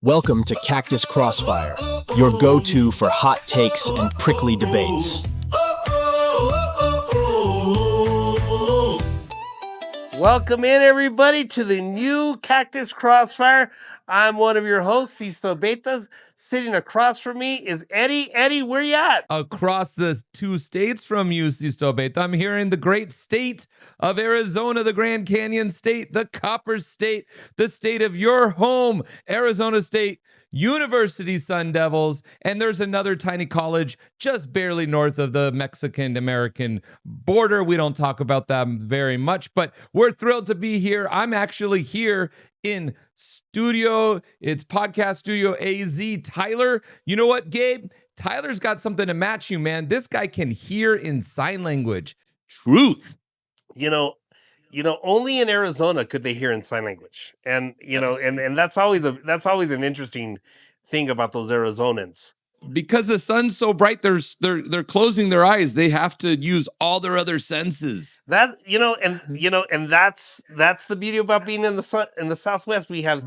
Welcome to Cactus Crossfire, your go-to for hot takes and prickly debates. Welcome in, everybody, to the new Cactus Crossfire. I'm one of your hosts, Sisto and Eddie. Sitting across from me is Eddie. Eddie, where you at? Across the two states from you, Sisto and Eddie. I'm here in the great state of Arizona, the Grand Canyon State, the Copper State, the state of your home, Arizona State University Sun Devils. And there's another tiny college just barely north of the Mexican-American border. We don't talk about them very much, but we're thrilled to be here. I'm actually here in studio. It's podcast studio AZ. Tyler, you know what, Gabe? Tyler's got something to match you, man. This guy can hear in sign language. Truth. You know, only in Arizona could they hear in sign language, and and that's always an interesting thing about those Arizonans. Because the sun's so bright, they're closing their eyes. They have to use all their other senses. And that's the beauty about being in the sun in the Southwest. We have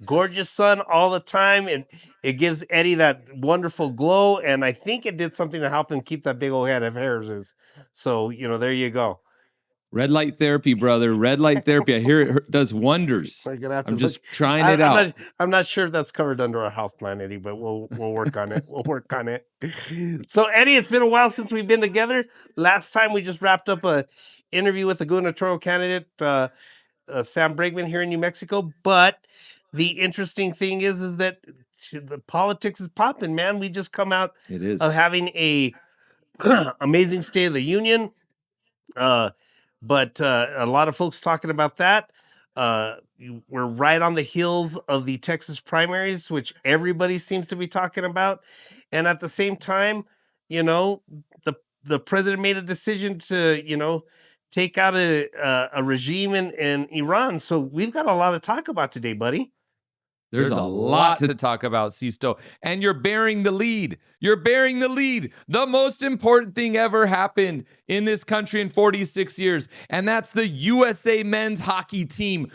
gorgeous sun all the time, and it gives Eddie that wonderful glow. And I think it did something to help him keep that big old head of hairs. So there you go. Red light therapy, brother. Red light therapy. I hear it does wonders. I'm just trying it out. I'm not sure if that's covered under our health plan, Eddie, but we'll work on it. We'll work on it. So, Eddie, it's been a while since we've been together. Last time we just wrapped up a interview with the gubernatorial candidate, Sam Bregman, here in New Mexico. But the interesting thing is that the politics is popping, man. We just come out of having a amazing State of the Union. But a lot of folks talking about that. We're right on the heels of the Texas primaries, which everybody seems to be talking about. And at the same time, the president made a decision to, take out a regime in Iran. So we've got a lot to talk about today, buddy. There's a lot to talk about, Sisto. And you're bearing the lead. You're bearing the lead. The most important thing ever happened in this country in 46 years. And that's the USA men's hockey team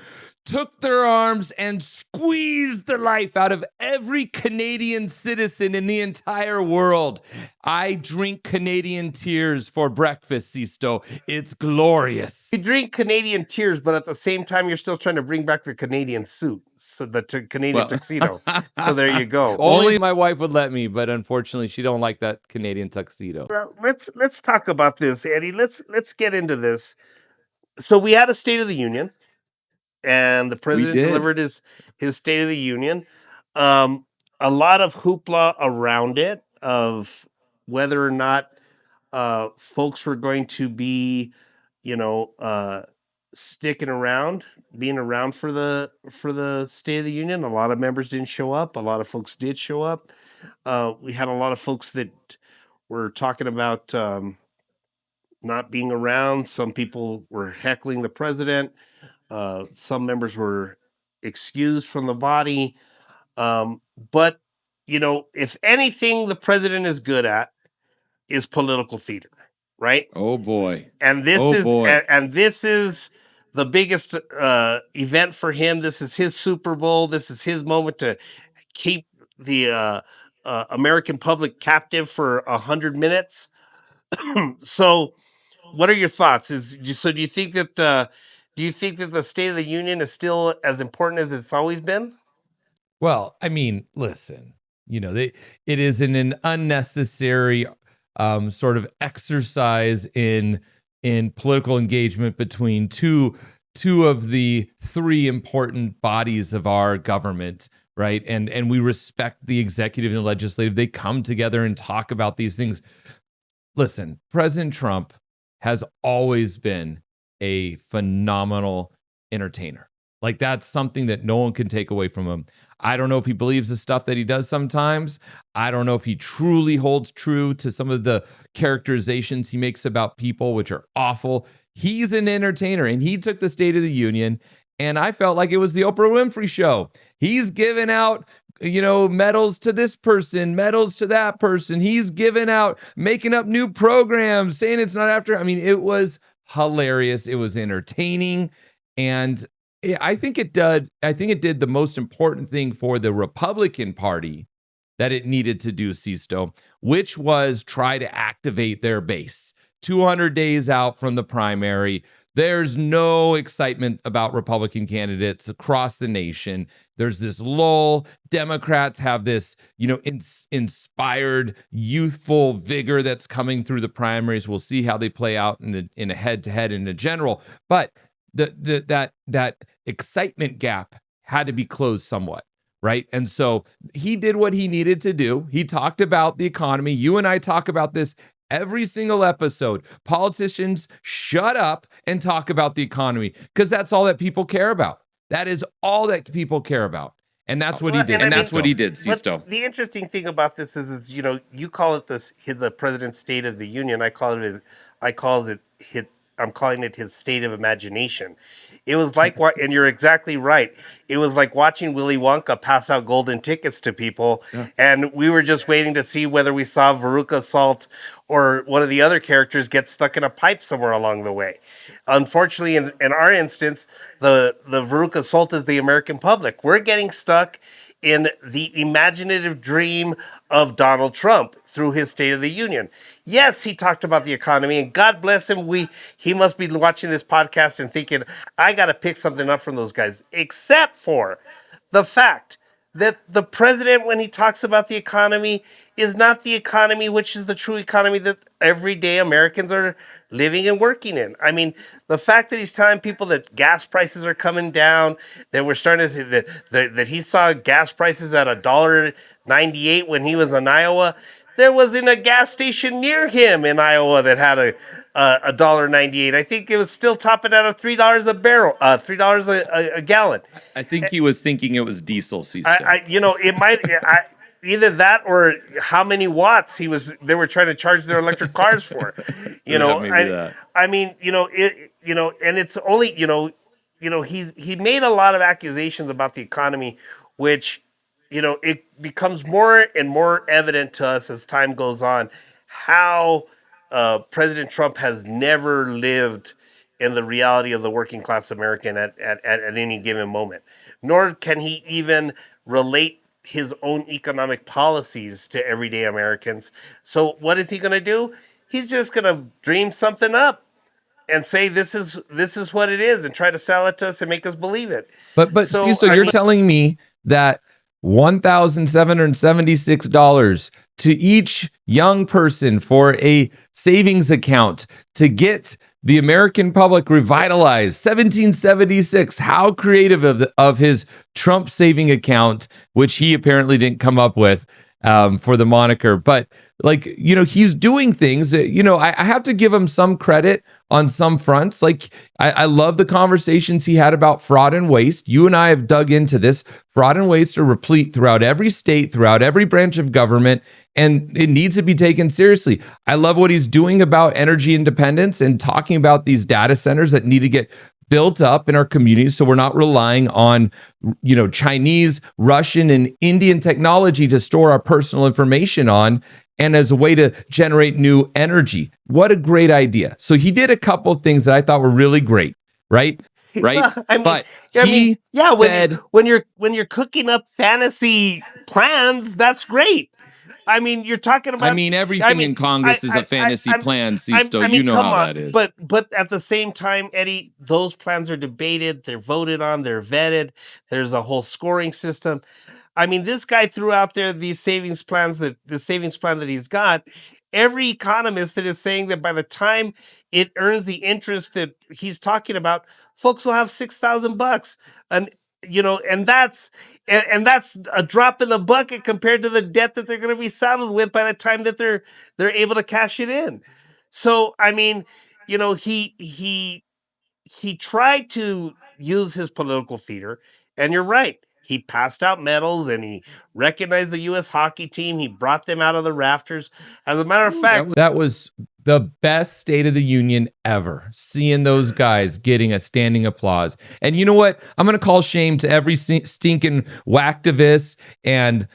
took their arms and squeezed the life out of every Canadian citizen in the entire world. I drink Canadian tears for breakfast, Sisto. It's glorious. You drink Canadian tears, but at the same time, you're still trying to bring back the Canadian suit, so the Canadian tuxedo. So there you go. Only my wife would let me, but unfortunately, she don't like that Canadian tuxedo. Well, let's talk about this, Eddie. Let's get into this. So we had a State of the Union, and the president delivered his State of the Union. A lot of hoopla around it of whether or not folks were going to be, sticking around, being around for the State of the Union. A lot of members didn't show up. A lot of folks did show up. We had a lot of folks that were talking about not being around. Some people were heckling the president. Some members were excused from the body. But, if anything the president is good at is political theater, right? Oh, boy. And this this is the biggest event for him. This is his Super Bowl. This is his moment to keep the American public captive for 100 minutes. So what are your thoughts? Do you think that the State of the Union is still as important as it's always been? Well, I mean, listen, it is an unnecessary sort of exercise in political engagement between two of the three important bodies of our government, right? And we respect the executive and the legislative. They come together and talk about these things. Listen, President Trump has always been a phenomenal entertainer. Like, that's something that no one can take away from him. I don't know if he believes the stuff that he does sometimes. I don't know if he truly holds true to some of the characterizations he makes about people, which are awful. He's an entertainer, and he took the State of the Union, and I felt like it was the Oprah Winfrey Show. He's giving out, medals to this person, medals to that person. He's giving out, making up new programs, saying it's not after. I mean, it was hilarious. It was entertaining. And I think it did. I think it did the most important thing for the Republican Party that it needed to do, Sisto, which was try to activate their base. 200 days out from the primary, there's no excitement about Republican candidates across the nation. There's this lull. Democrats have this, inspired, youthful vigor that's coming through the primaries. We'll see how they play out in a head-to-head in a general. But that excitement gap had to be closed somewhat. Right. And so he did what he needed to do. He talked about the economy. You and I talk about this every single episode. Politicians, shut up and talk about the economy, because that's all that people care about. That is all that people care about. And that's what he did. And that's what he did, Sisto. The interesting thing about this is, you call it the president's State of the Union. I'm calling it his state of imagination. It was like what, and you're exactly right. It was like watching Willy Wonka pass out golden tickets to people, and we were just waiting to see whether we saw Veruca Salt or one of the other characters get stuck in a pipe somewhere along the way. Unfortunately, in our instance, the Veruca Salt is the American public. We're getting stuck in the imaginative dream of Donald Trump through his State of the Union. Yes, he talked about the economy, and God bless him. He must be watching this podcast and thinking, I got to pick something up from those guys, except for the fact that the president, when he talks about the economy, is not the economy, which is the true economy that everyday Americans are living and working in. I mean, the fact that he's telling people that gas prices are coming down, that we're starting to see that he saw gas prices at $1.98 when he was in Iowa. There wasn't a gas station near him in Iowa that had a $1.98. I think it was still topping out of $3 a barrel, $3 a gallon. I think he was thinking it was diesel, Sisto. It might either that or how many watts they were trying to charge their electric cars for. I mean, and it's only he made a lot of accusations about the economy, which it becomes more and more evident to us as time goes on how President Trump has never lived in the reality of the working class American at any given moment, nor can he even relate his own economic policies to everyday Americans. So what is he going to do? He's just going to dream something up and say this is what it is and try to sell it to us and make us believe it. But so you're telling me that $1,776 to each young person for a savings account to get the American public revitalized. 1776. How creative of his Trump saving account, which he apparently didn't come up with for the moniker. But he's doing things that, I have to give him some credit on some fronts. I love the conversations he had about fraud and waste. You and I have dug into this. Fraud and waste are replete throughout every state, throughout every branch of government, and it needs to be taken seriously. I love what he's doing about energy independence and talking about these data centers that need to get built up in our communities so we're not relying on Chinese, Russian, and Indian technology to store our personal information on and as a way to generate new energy. What a great idea. So he did a couple of things that I thought were really great, right? Right? When you're cooking up fantasy plans, that's great. I mean, you're talking about. Everything in Congress is a fantasy plan, Sisto. How that is. But at the same time, Eddie, those plans are debated. They're voted on. They're vetted. There's a whole scoring system. I mean, this guy threw out there these savings plans the savings plan that he's got. Every economist that is saying that by the time it earns the interest that he's talking about, folks will have $6,000, and that's a drop in the bucket compared to the debt that they're going to be saddled with by the time that they're able to cash it in. So I mean, he tried to use his political theater, and you're right. He passed out medals and he recognized the U.S. hockey team. He brought them out of the rafters. As a matter of fact, that was the best State of the Union ever. Seeing those guys getting a standing applause. And you know what? I'm going to call shame to every stinking whacktivist and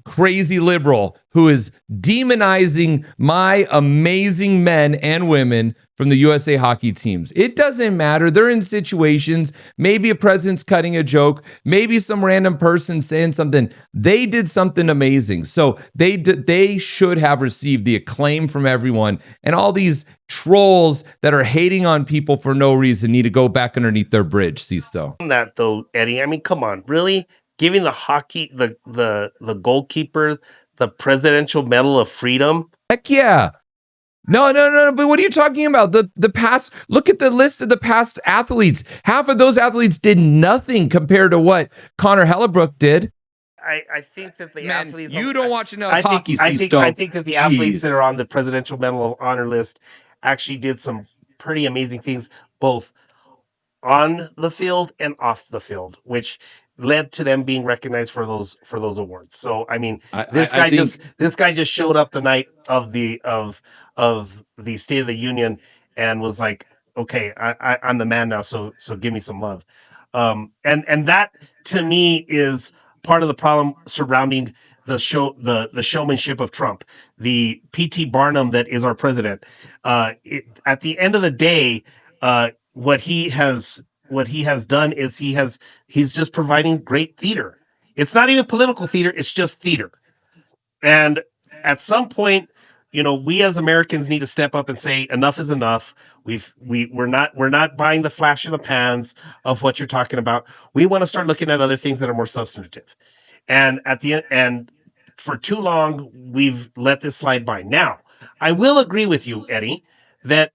crazy liberal who is demonizing my amazing men and women from the USA hockey teams. It doesn't matter. They're in situations. Maybe a president's cutting a joke. Maybe some random person saying something. They did something amazing. So they should have received the acclaim from everyone. And all these trolls that are hating on people for no reason need to go back underneath their bridge, Sisto. That though, Eddie, I mean, come on, really? Giving the goalkeeper the Presidential Medal of Freedom? Heck yeah. No. But what are you talking about? The past, look at the list of the past athletes. Half of those athletes did nothing compared to what Connor Hellebuyck did. I think that the athletes... You don't watch enough I hockey, I think that the athletes that are on the Presidential Medal of Honor list actually did some pretty amazing things, both on the field and off the field, which led to them being recognized for those awards. So I mean, this guy just showed up the night of the State of the Union and was like, okay, I'm the man now, so give me some love. And that to me is part of the problem surrounding the showmanship of Trump, the P.T. Barnum that is our president. At the end of the day, what he has done is he's just providing great theater. It's not even political theater; it's just theater. And at some point, we as Americans need to step up and say enough is enough. We're not buying the flash in the pans of what you're talking about. We want to start looking at other things that are more substantive. And at the end, and for too long, we've let this slide by. Now, I will agree with you, Eddie, that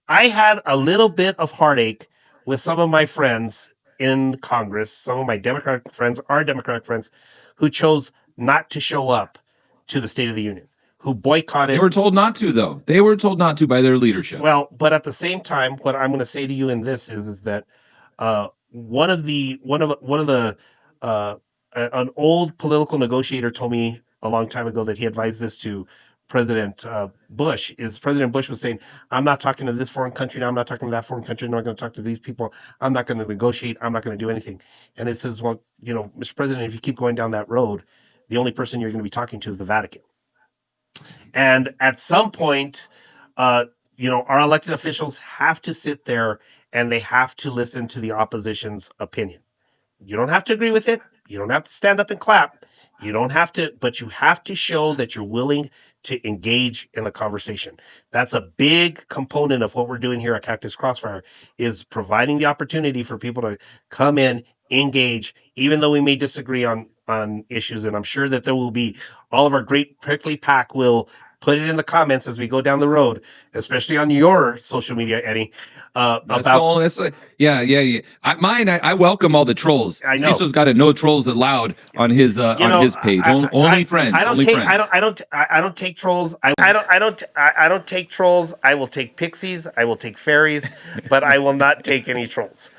I had a little bit of heartache with some of my friends in Congress, some of my Democratic friends, our Democratic friends, who chose not to show up to the State of the Union, who boycotted. They were told not to, though. They were told not to by their leadership. Well, but at the same time, what I'm going to say to you in this is that one of the an old political negotiator told me a long time ago that he advised this to President Bush. President Bush was saying, I'm not talking to this foreign country now, I'm not talking to that foreign country, I'm not going to talk to these people, I'm not going to negotiate, I'm not going to do anything. And it says, well, Mr. President, if you keep going down that road, the only person you're going to be talking to is the Vatican. And at some point, our elected officials have to sit there and they have to listen to the opposition's opinion. You don't have to agree with it. You don't have to stand up and clap. You don't have to, but you have to show that you're willing to engage in the conversation. That's a big component of what we're doing here at Cactus Crossfire, is providing the opportunity for people to come in, engage, even though we may disagree on issues. And I'm sure that there will be, all of our great prickly pack will put it in the comments as we go down the road, especially on your social media, Eddie. Yeah. I welcome all the trolls. I know. Sisto's got a no trolls allowed on his page. Only friends. I don't take trolls. I don't take trolls. I will take pixies. I will take fairies, but I will not take any trolls.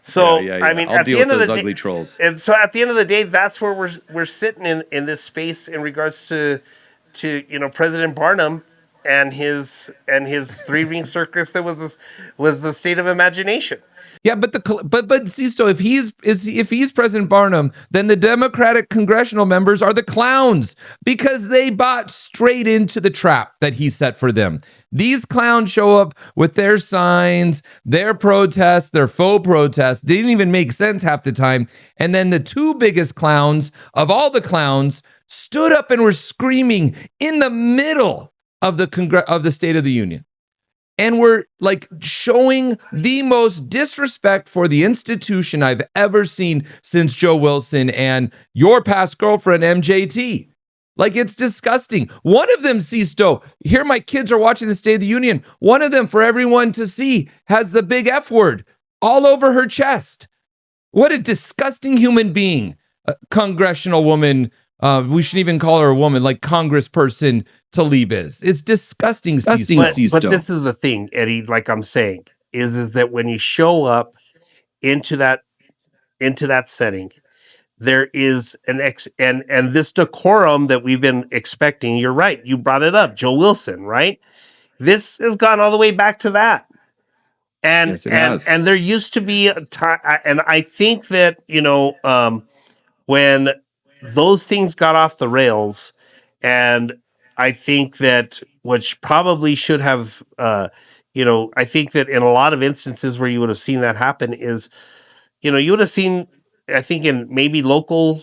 So I mean, I'll deal with those ugly trolls. And so at the end of the day, that's where we're sitting in this space in regards to President Barnum and his three-ring circus that was the state of imagination. Yeah, but Sisto, if he's President Barnum, then the Democratic congressional members are the clowns, because they bought straight into the trap that he set for them. These clowns show up with their signs, their protests, their faux protests. They didn't even make sense half the time. And then the two biggest clowns of all the clowns stood up and were screaming in the middle of the State of the Union. And we're like showing the most disrespect for the institution I've ever seen since Joe Wilson and your past girlfriend, MJT. Like, it's disgusting. One of them, Sisto, here my kids are watching the State of the Union. One of them, for everyone to see, has the big F word all over her chest. What a disgusting human being. A congressional woman. We shouldn't even call her a woman, like Congressperson Tlaib is. It's disgusting, Sisto. But this is the thing, Eddie, like I'm saying, is that when you show up into that setting, there is and this decorum that we've been expecting. You're right. You brought it up, Joe Wilson, right? This has gone all the way back to that. And yes, it has. And there used to be a time, and I think that when those things got off the rails, and I think that which probably should have, I think that in a lot of instances where you would have seen that happen is, you would have seen, I think, in maybe local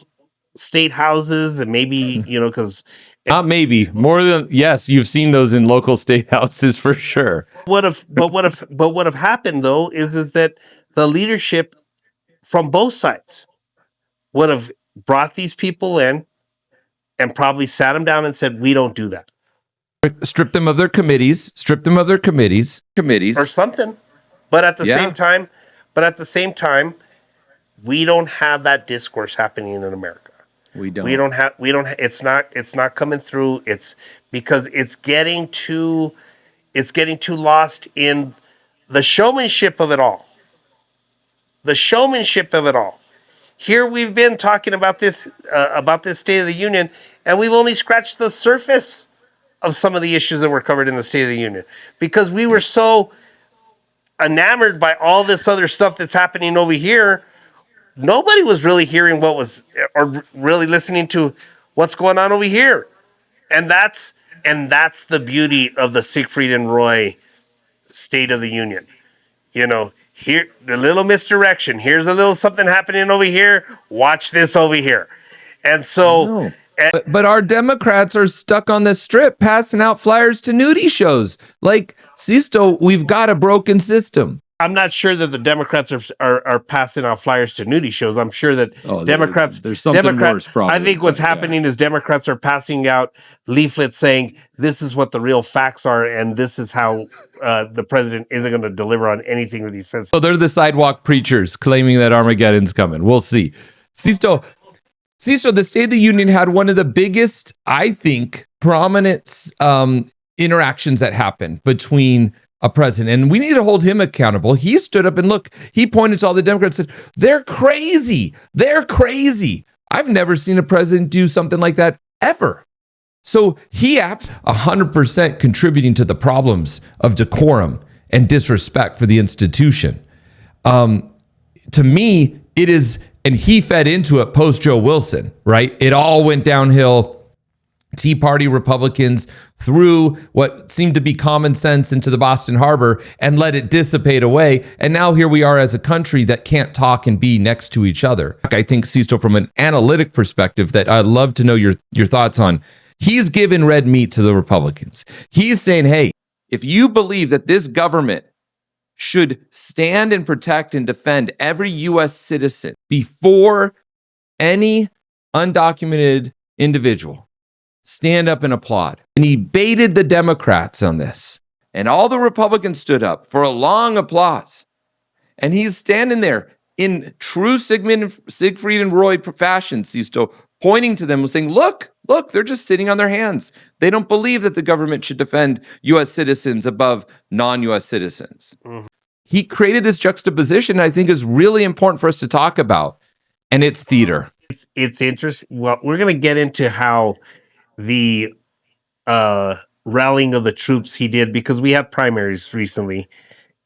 state houses, and maybe because Not maybe more than yes, you've seen those in local state houses for sure. what have happened though is that the leadership from both sides would have brought these people in and probably sat them down and said, we don't do that. Strip them of their committees, Or something. But at the same time, we don't have that discourse happening in America. We don't. It's not coming through. It's because it's getting too lost in the showmanship of it all. Here we've been talking about this State of the Union, and we've only scratched the surface of some of the issues that were covered in the State of the Union because we were so enamored by all this other stuff that's happening over here. Nobody was really hearing or really listening to what's going on over here, and that's the beauty of the Siegfried and Roy State of the Union. Here, the little misdirection. Here's a little something happening over here. Watch this over here. And so... But our Democrats are stuck on the strip passing out flyers to nudie shows. Like, Sisto, we've got a broken system. I'm not sure that the Democrats are passing out flyers to nudie shows. I'm sure that Democrats... There's something worse, probably. I think what's happening is Democrats are passing out leaflets saying, this is what the real facts are, and this is how the president isn't going to deliver on anything that he says. So they're the sidewalk preachers claiming that Armageddon's coming. We'll see. Sisto, the State of the Union had one of the biggest, I think, prominent interactions that happened between a president, and we need to hold him accountable. He stood up and he pointed to all the Democrats and said, they're crazy. I've never seen a president do something like that ever. So he 100% contributing to the problems of decorum and disrespect for the institution. To me, it is, and he fed into it post Joe Wilson, right? It all went downhill. Tea Party Republicans threw what seemed to be common sense into the Boston Harbor and let it dissipate away. And now here we are as a country that can't talk and be next to each other. I think, Sisto, from an analytic perspective that I'd love to know your thoughts on, he's given red meat to the Republicans. He's saying, hey, if you believe that this government should stand and protect and defend every U.S. citizen before any undocumented individual, stand up and applaud. And he baited the Democrats on this. And all the Republicans stood up for a long applause. And he's standing there in true Siegfried and Roy fashion, Sisto, pointing to them and saying, look, they're just sitting on their hands. They don't believe that the government should defend U.S. citizens above non-U.S. citizens. Mm-hmm. He created this juxtaposition I think is really important for us to talk about. And it's theater. It's interesting. Well, we're going to get into how the rallying of the troops he did, because we had primaries recently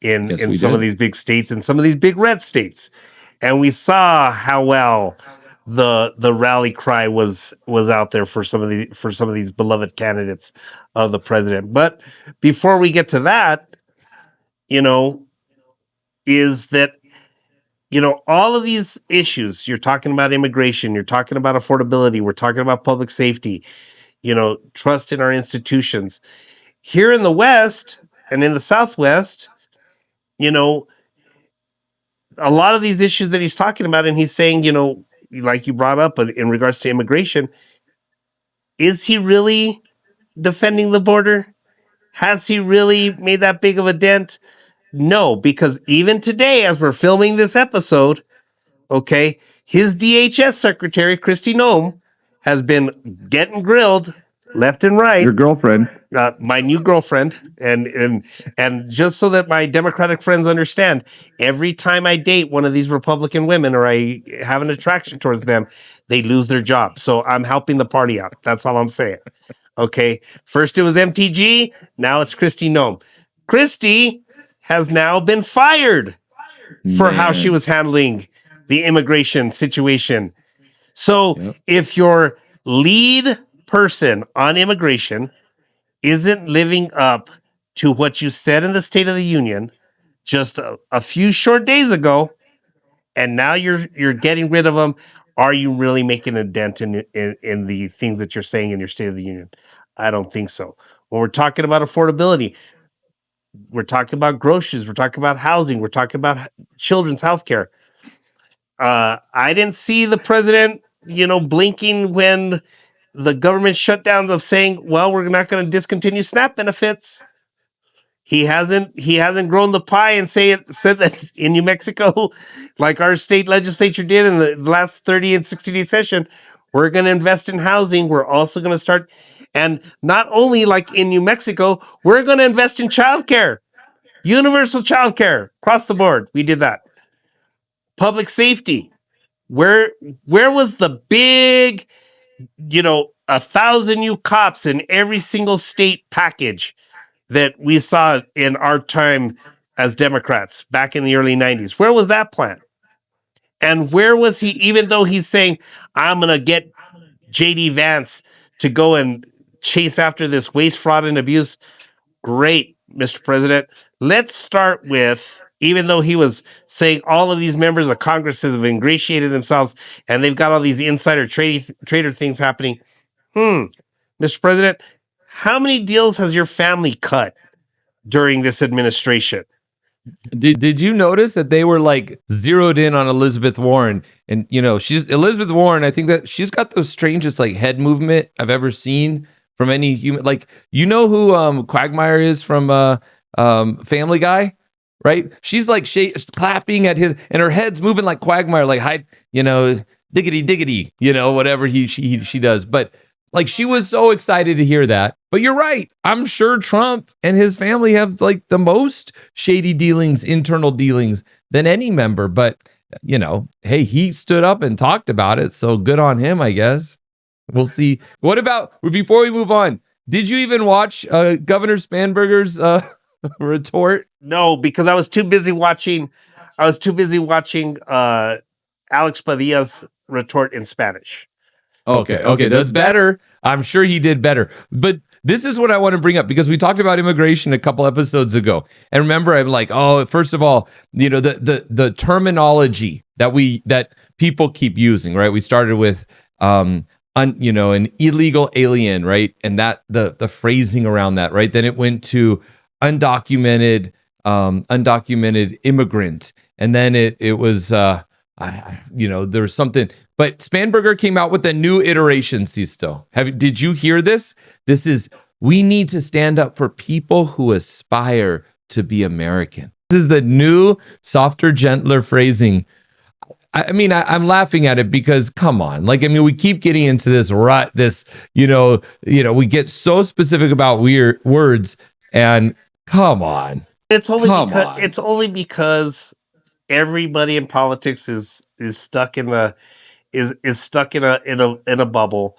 in some of these big states and some of these big red states, and we saw how well the rally cry was out there for some of these beloved candidates of the president. But before we get to that, is that all of these issues, you're talking about immigration, you're talking about affordability, we're talking about public safety, trust in our institutions. Here in the West and in the Southwest, a lot of these issues that he's talking about, and he's saying, like you brought up in regards to immigration, is he really defending the border? Has he really made that big of a dent? No, because even today, as we're filming this episode, okay, his DHS secretary, Kristi Noem, has been getting grilled left and right. Your girlfriend. My new girlfriend. And just so that my Democratic friends understand, every time I date one of these Republican women or I have an attraction towards them, they lose their job. So I'm helping the party out. That's all I'm saying. Okay. First it was MTG. Now it's Kristi Noem. Kristi has now been fired for how she was handling the immigration situation. So if your lead person on immigration isn't living up to what you said in the State of the Union just a few short days ago, and now you're getting rid of them, are you really making a dent in the things that you're saying in your State of the Union? I don't think so. When we're talking about affordability, we're talking about groceries, we're talking about housing, we're talking about children's health care. I didn't see the president, blinking when the government shutdowns of saying, well, we're not going to discontinue SNAP benefits. He hasn't grown the pie and said that in New Mexico, like our state legislature did in the last 30 and 60-day session, we're going to invest in housing. We're also going to start, and not only like in New Mexico, we're going to invest in childcare, universal childcare across the board. We did that. Public safety. Where was the big, 1,000 new cops in every single state package that we saw in our time as Democrats back in the early 90s? Where was that plan? And where was he, even though he's saying, I'm going to get J.D. Vance to go and chase after this waste, fraud, and abuse? Great, Mr. President. Let's start with, even though he was saying all of these members of Congress have ingratiated themselves and they've got all these insider trader things happening. Mr. President, how many deals has your family cut during this administration? Did you notice that they were like zeroed in on Elizabeth Warren? And she's Elizabeth Warren. I think that she's got the strangest like head movement I've ever seen from any human. Like, who Quagmire is from Family Guy, right? She's like clapping at his, and her head's moving like Quagmire, like hide, diggity diggity, whatever she does. But like, she was so excited to hear that. But you're right. I'm sure Trump and his family have like the most shady dealings, internal dealings than any member. But, hey, he stood up and talked about it. So good on him, I guess. We'll see. What about, before we move on, did you even watch Governor Spanberger's retort? No, because I was too busy watching Alex Padilla's retort in Spanish. Okay, that's better. I'm sure he did better. But this is what I want to bring up, because we talked about immigration a couple episodes ago. And remember, I'm like, first of all, the terminology that people keep using, right? We started with an illegal alien, right? And that the phrasing around that, right? Then it went to undocumented immigrant, and then it was there was something. But Spanberger came out with a new iteration, Sisto. Did you hear this? This is, we need to stand up for people who aspire to be American. This is the new, softer, gentler phrasing. I'm laughing at it because, come on. We keep getting into this rut, we get so specific about weird words, and come on. It's only because everybody in politics is stuck in a bubble,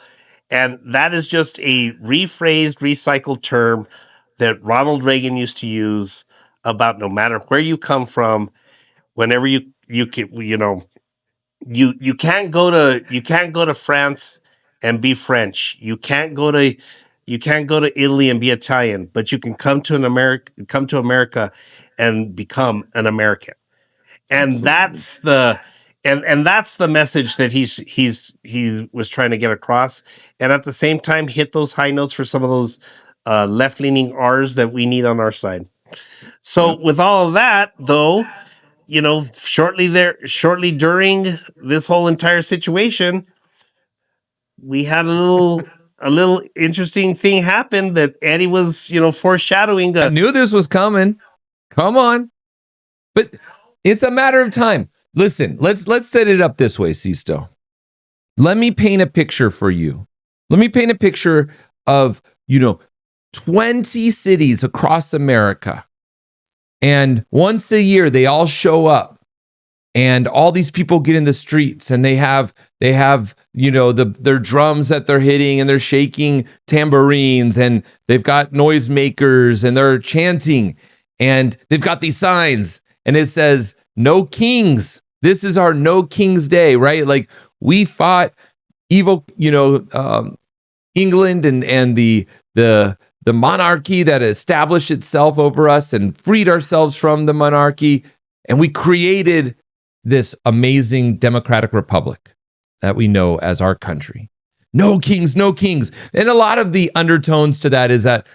and that is just a rephrased, recycled term that Ronald Reagan used to use about no matter where you come from, whenever you can't go to France and be French. You can't go to Italy and be Italian, but you can come to America and become an American. And that's the message that he was trying to get across, and at the same time hit those high notes for some of those left-leaning R's that we need on our side. So with all of that, though, shortly during this whole entire situation, we had a little interesting thing happen that Eddie was, foreshadowing. I knew this was coming. Come on. But it's a matter of time. Listen, let's set it up this way, Sisto. Let me paint a picture for you. Let me paint a picture of, 20 cities across America. And once a year, they all show up. And all these people get in the streets, and they have their drums that they're hitting, and they're shaking tambourines, and they've got noisemakers, and they're chanting, and they've got these signs, and it says, "No Kings. This is our No Kings Day," right? Like, we fought evil, England and the monarchy that established itself over us and freed ourselves from the monarchy. And we created this amazing democratic republic that we know as our country. No kings, no kings. And a lot of the undertones to that is that,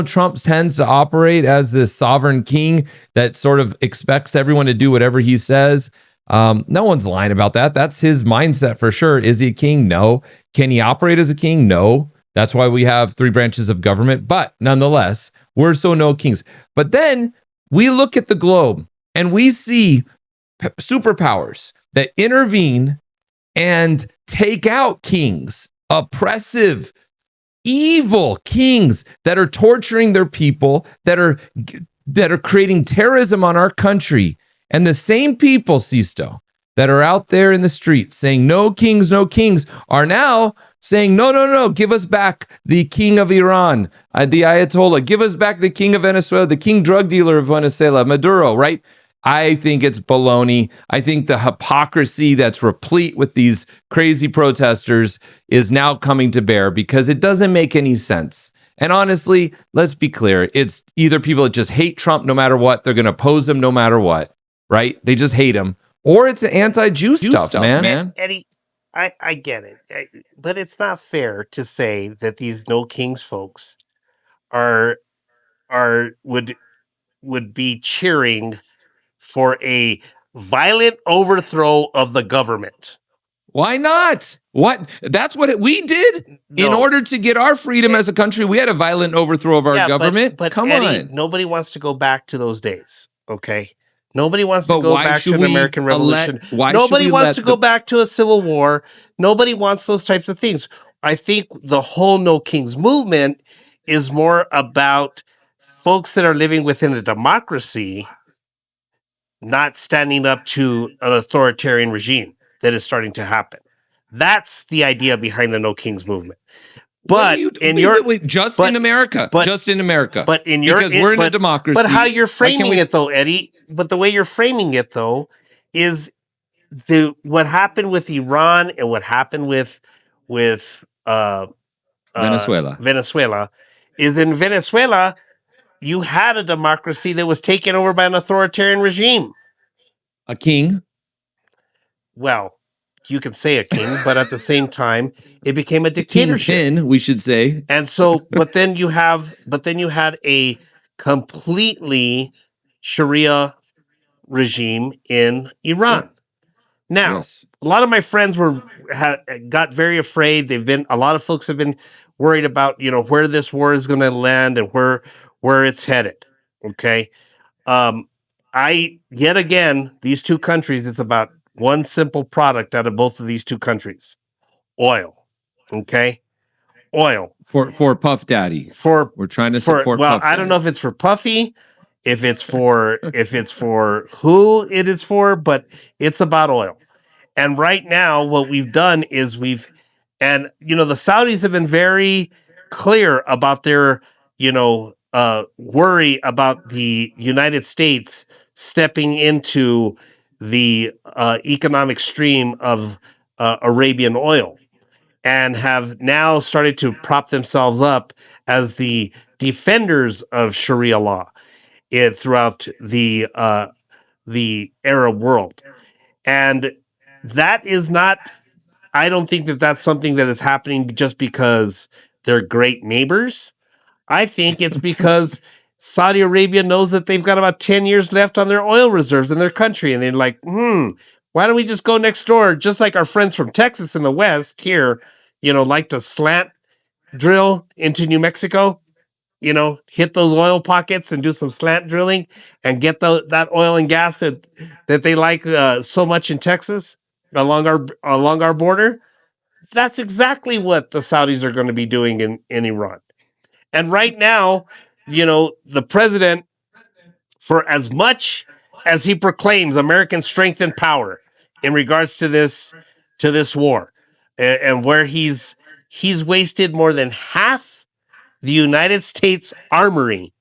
Trump tends to operate as this sovereign king that sort of expects everyone to do whatever he says. No one's lying about that. That's his mindset for sure. Is he a king? No. Can he operate as a king? No. That's why we have 3 branches of government. But nonetheless, we're so no kings. But then we look at the globe and we see superpowers that intervene and take out kings, oppressive, evil kings that are torturing their people, that are creating terrorism on our country. And the same people, Sisto, that are out there in the streets saying no kings, are now saying, no, give us back the king of Iran, the Ayatollah, give us back the king of Venezuela, the king drug dealer of Venezuela, Maduro, right? I think it's baloney. I think the hypocrisy that's replete with these crazy protesters is now coming to bear because it doesn't make any sense. And honestly, let's be clear. It's either people that just hate Trump no matter what, they're going to oppose him no matter what, right? They just hate him. Or it's anti-Jew stuff, man. Eddie, I get it. But it's not fair to say that these no kings folks would be cheering for a violent overthrow of the government. Why not? What? That's what we did. No. In order to get our freedom as a country, we had a violent overthrow of our government. But come Eddie, on. Nobody wants to go back to those days, okay? Nobody wants to go back to an American Revolution. Nobody wants to go back to a civil war. Nobody wants those types of things. I think the whole No Kings movement is more about folks that are living within a democracy not standing up to an authoritarian regime that is starting to happen. That's the idea behind the No Kings movement. But in America, just in America. But because we're in a democracy. But how you're framing it, though, Eddie. But the way you're framing it, though, is what happened with Iran and what happened with Venezuela. Venezuela is in Venezuela. You had a democracy that was taken over by an authoritarian regime. A king? Well, you could say a king, but at the same time, it became a dictatorship. Kingpin, we should say. And so, but then you had a completely Sharia regime in Iran. Now, yes. A lot of my friends got very afraid. A lot of folks have been worried about, where this war is going to land and where it's headed. Okay. Yet again, these two countries, it's about one simple product out of both of these two countries: oil. Okay, oil for Puff Daddy. We're trying to support. Well, Puff Daddy. I don't know if it's for Puffy, if it's for who it is for, but it's about oil. And right now, what we've done is the Saudis have been very clear about their worry about the United States stepping into the economic stream of Arabian oil, and have now started to prop themselves up as the defenders of Sharia law throughout the Arab world. And that is not, I don't think that that's something that is happening just because they're great neighbors. I think it's because Saudi Arabia knows that they've got about 10 years left on their oil reserves in their country. And they're like, why don't we just go next door? Just like our friends from Texas in the West here, like to slant drill into New Mexico, hit those oil pockets and do some slant drilling and get that oil and gas that they like so much in Texas along our border. That's exactly what the Saudis are going to be doing in Iran. And right now, the president, for as much as he proclaims American strength and power in regards to this war, and where he's wasted more than half the United States armory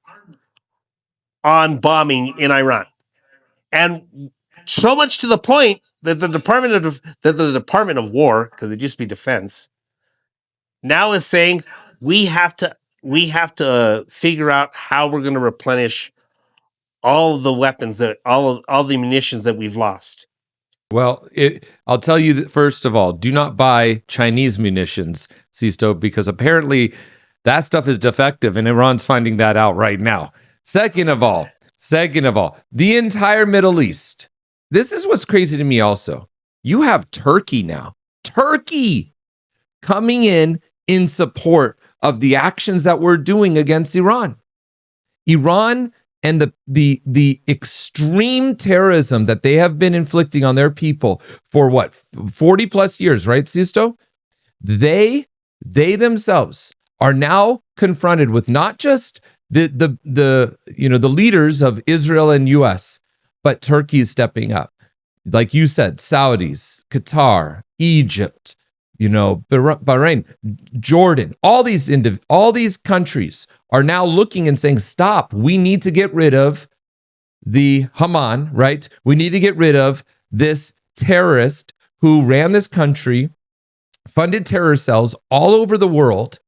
on bombing in Iran. And So much to the point that the Department of War, because it used to be Defense, now is saying we have to figure out how we're going to replenish all of the weapons that all the munitions that we've lost. Well, I'll tell you that first of all, do not buy Chinese munitions, Sisto, because apparently that stuff is defective, and Iran's finding that out right now. Second of all, the entire Middle East. This is what's crazy to me also. You have Turkey now. Turkey coming in support of the actions that we're doing against Iran. Iran and the extreme terrorism that they have been inflicting on their people for what, 40 plus years, right, Sisto? They themselves are now confronted with not just the leaders of Israel and US, but Turkey is stepping up. Like you said, Saudis, Qatar, Egypt, Bahrain, Jordan, all these countries are now looking and saying, stop, we need to get rid of the Haman, right? We need to get rid of this terrorist who ran this country, funded terror cells all over the world.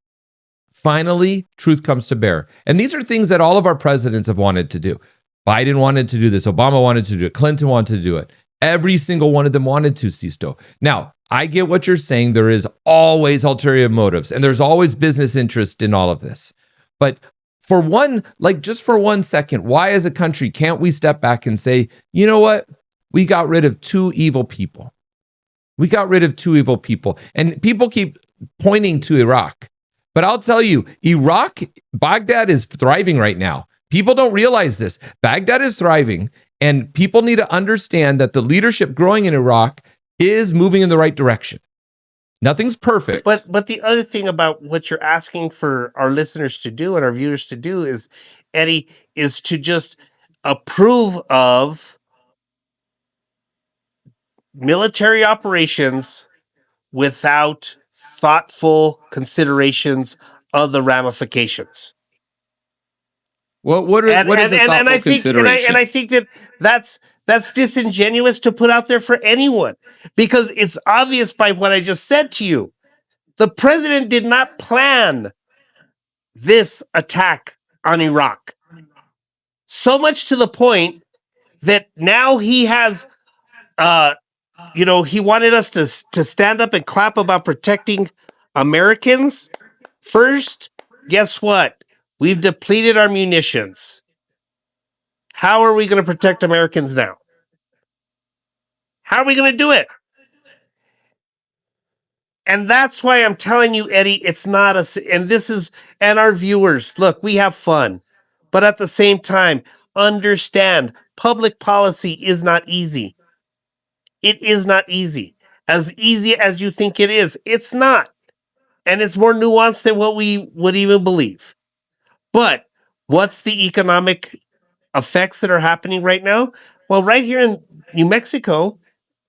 Finally, truth comes to bear. And these are things that all of our presidents have wanted to do. Biden wanted to do this. Obama wanted to do it. Clinton wanted to do it. Every single one of them wanted to, Sisto. Now, I get what you're saying. There is always ulterior motives, and there's always business interest in all of this. But just for 1 second, why as a country can't we step back and say, you know what? We got rid of two evil people. And people keep pointing to Iraq. But I'll tell you, Baghdad is thriving right now. People don't realize this. Baghdad is thriving, and people need to understand that the leadership growing in Iraq is moving in the right direction. Nothing's perfect. But the other thing about what you're asking for our listeners to do and our viewers to do is, Eddie, is to just approve of military operations without thoughtful considerations of the ramifications. Well, what is a thoughtful consideration? And I think that's disingenuous to put out there for anyone, because it's obvious by what I just said to you. The president did not plan this attack on Iraq. So much to the point that now he has, he wanted us to stand up and clap about protecting Americans. First, guess what? We've depleted our munitions. How are we going to protect Americans now? How are we going to do it? And that's why I'm telling you, Eddie, it's not and our viewers, look, we have fun, but at the same time, understand public policy is not easy. It is not easy. As easy as you think it is, it's not. And it's more nuanced than what we would even believe. But what's the economic effects that are happening right now? Well, right here in New Mexico,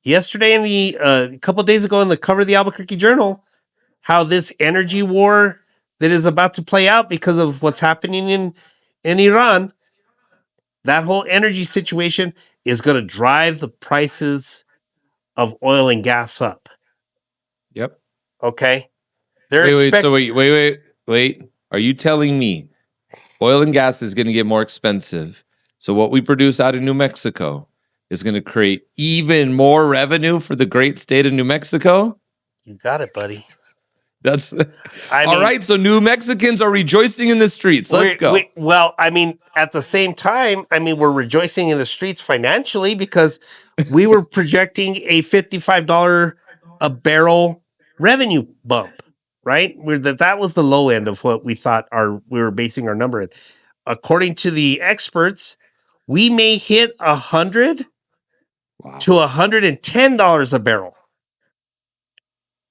yesterday a couple of days ago in the cover of the Albuquerque Journal, how this energy war that is about to play out because of what's happening in Iran, that whole energy situation is going to drive the prices of oil and gas up. Yep. Okay. Wait. Are you telling me oil and gas is going to get more expensive? So what we produce out of New Mexico is going to create even more revenue for the great state of New Mexico? You got it, buddy. All right. So New Mexicans are rejoicing in the streets. Let's go. At the same time, we're rejoicing in the streets financially because we were projecting a $55 a barrel revenue bump, right? That was the low end of what we thought we were basing our number in. According to the experts, we may hit $100 to $110 a barrel.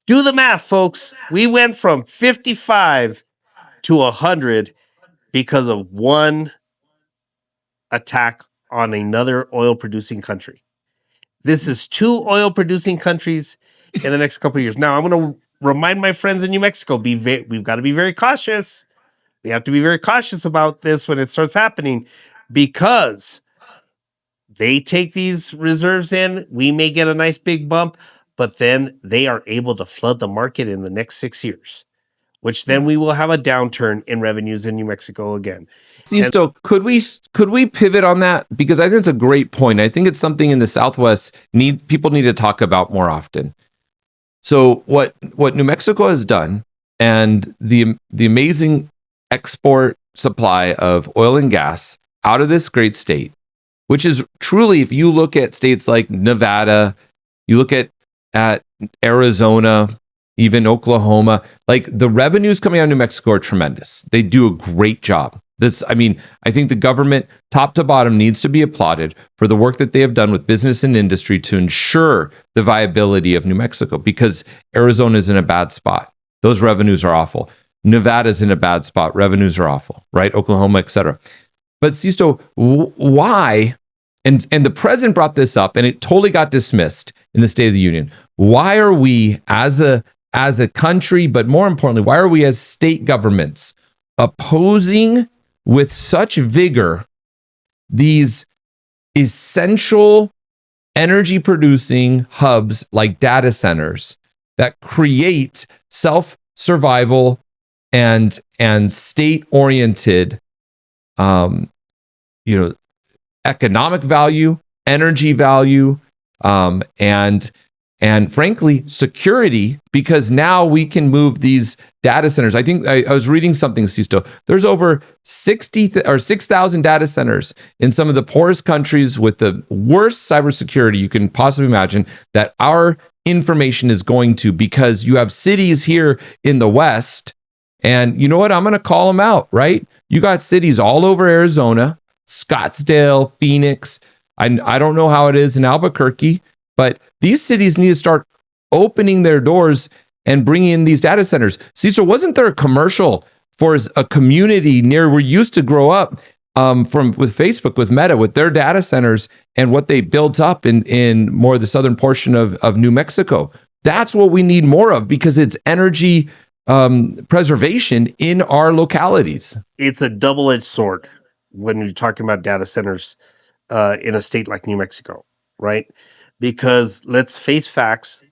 Do the math, folks. We went from 55 to 100 because of one attack on another oil-producing country. This is two oil-producing countries in the next couple of years. Now, I'm going to remind my friends in New Mexico, we've got to be very cautious. We have to be very cautious about this when it starts happening, because they take these reserves in, we may get a nice big bump, but then they are able to flood the market in the next 6 years, which then we will have a downturn in revenues in New Mexico again. Sisto, could we pivot on that? Because I think it's a great point. I think it's something in the Southwest people need to talk about more often. So what New Mexico has done, and the amazing export supply of oil and gas out of this great state, which is truly, if you look at states like Nevada, you look at Arizona, even Oklahoma, like the revenues coming out of New Mexico are tremendous. They do a great job. I think the government, top to bottom, needs to be applauded for the work that they have done with business and industry to ensure the viability of New Mexico, because Arizona is in a bad spot. Those revenues are awful. Nevada's in a bad spot. Revenues are awful, right? Oklahoma, et cetera. But Sisto, why? And the president brought this up, and it totally got dismissed in the State of the Union. Why are we, as a country, but more importantly, why are we as state governments opposing with such vigor these essential energy producing hubs like data centers that create self-survival and state oriented economic value, energy value, and frankly, security, because now we can move these data centers. I think I was reading something, Sisto. There's over 6,000 data centers in some of the poorest countries with the worst cybersecurity you can possibly imagine that our information is going to, because you have cities here in the West. And you know what? I'm going to call them out, right? You got cities all over Arizona, Scottsdale, Phoenix. I don't know how it is in Albuquerque, but these cities need to start opening their doors and bringing in these data centers. See, so wasn't there a commercial for a community near where you used to grow up with Facebook, with Meta, with their data centers and what they built up in more of the southern portion of New Mexico? That's what we need more of, because it's energy preservation in our localities. It's a double-edged sword when you're talking about data centers in a state like New Mexico, right? Because let's face facts,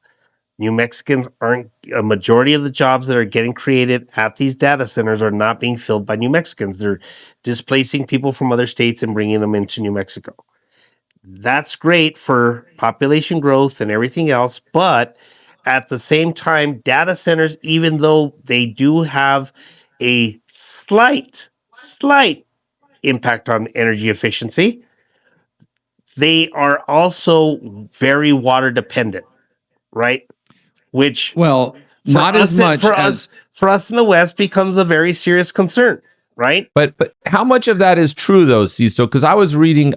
New Mexicans aren't, a majority of the jobs that are getting created at these data centers are not being filled by New Mexicans. They're displacing people from other states and bringing them into New Mexico. That's great for population growth and everything else, but at the same time, data centers, even though they do have a slight impact on energy efficiency, they are also very water dependent, right? Which, well, not as much as for us in the West, becomes a very serious concern, right? But how much of that is true though, Sisto? Because I was reading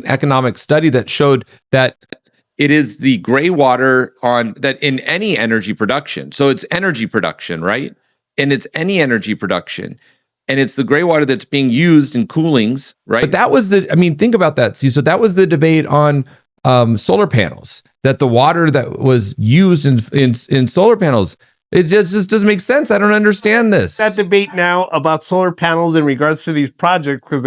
economic study that showed that it is the gray water that in any energy production. So it's energy production, right? And it's any energy production. And it's the gray water that's being used in coolings, right? But that was think about that. See, so that was the debate on solar panels, that the water that was used in solar panels, it just doesn't make sense. I don't understand this. That debate now about solar panels in regards to these projects, because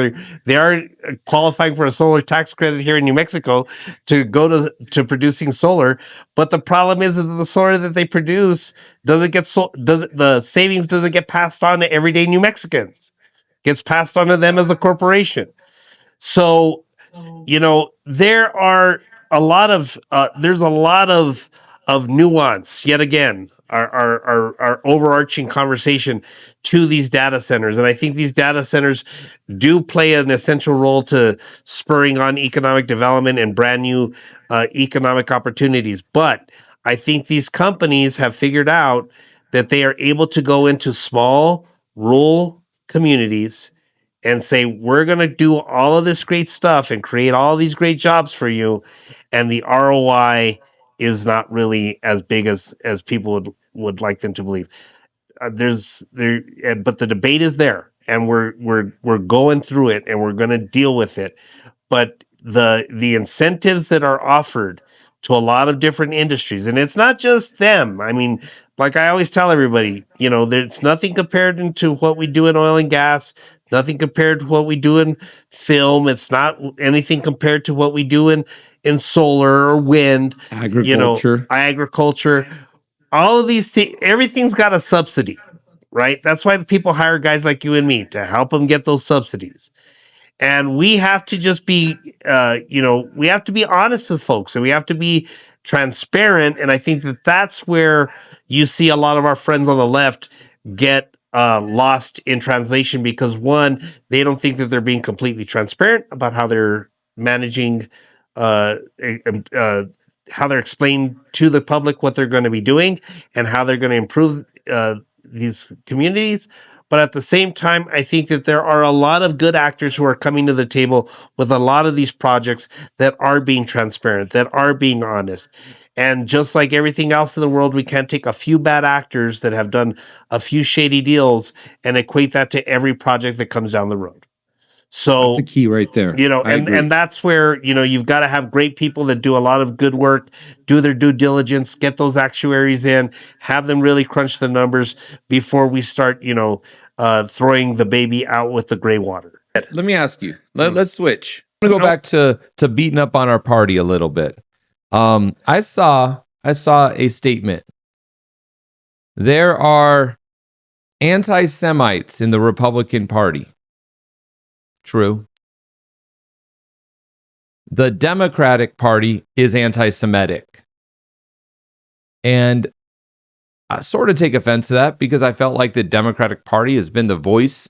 they are qualifying for a solar tax credit here in New Mexico to go to producing solar. But the problem is that the solar that they produce the savings doesn't get passed on to everyday New Mexicans. It gets passed on to them as a corporation. So, there are there's a lot of nuance, yet again, our overarching conversation to these data centers. And I think these data centers do play an essential role to spurring on economic development and brand new economic opportunities. But I think these companies have figured out that they are able to go into small rural communities and say, we're going to do all of this great stuff and create all these great jobs for you. And the ROI is not really as big as people would like them to believe. But the debate is there, and we're going through it, and we're going to deal with it. But the incentives that are offered to a lot of different industries, and it's not just them. I mean, like I always tell everybody, there's nothing compared to what we do in oil and gas. nothing compared to what we do in film. It's not anything compared to what we do in solar or wind, Agriculture. agriculture. All of these things, everything's got a subsidy, right? That's why the people hire guys like you and me to help them get those subsidies. And we have to just be, we have to be honest with folks, and we have to be transparent. And I think that that's where you see a lot of our friends on the left get lost in translation, because one, they don't think that they're being completely transparent about how they're managing, how they're explaining to the public what they're going to be doing and how they're going to improve these communities. But at the same time, I think that there are a lot of good actors who are coming to the table with a lot of these projects that are being transparent, that are being honest. And just like everything else in the world, we can't take a few bad actors that have done a few shady deals and equate that to every project that comes down the road. So That's the key right there. I agree. and that's where, you've got to have great people that do a lot of good work, do their due diligence, get those actuaries in, have them really crunch the numbers before we start, throwing the baby out with the gray water. Let me ask you. Let's switch. I'm gonna go back to beating up on our party a little bit. I saw a statement. There are anti-Semites in the Republican Party. True. The Democratic Party is anti-Semitic. And I sort of take offense to that, because I felt like the Democratic Party has been the voice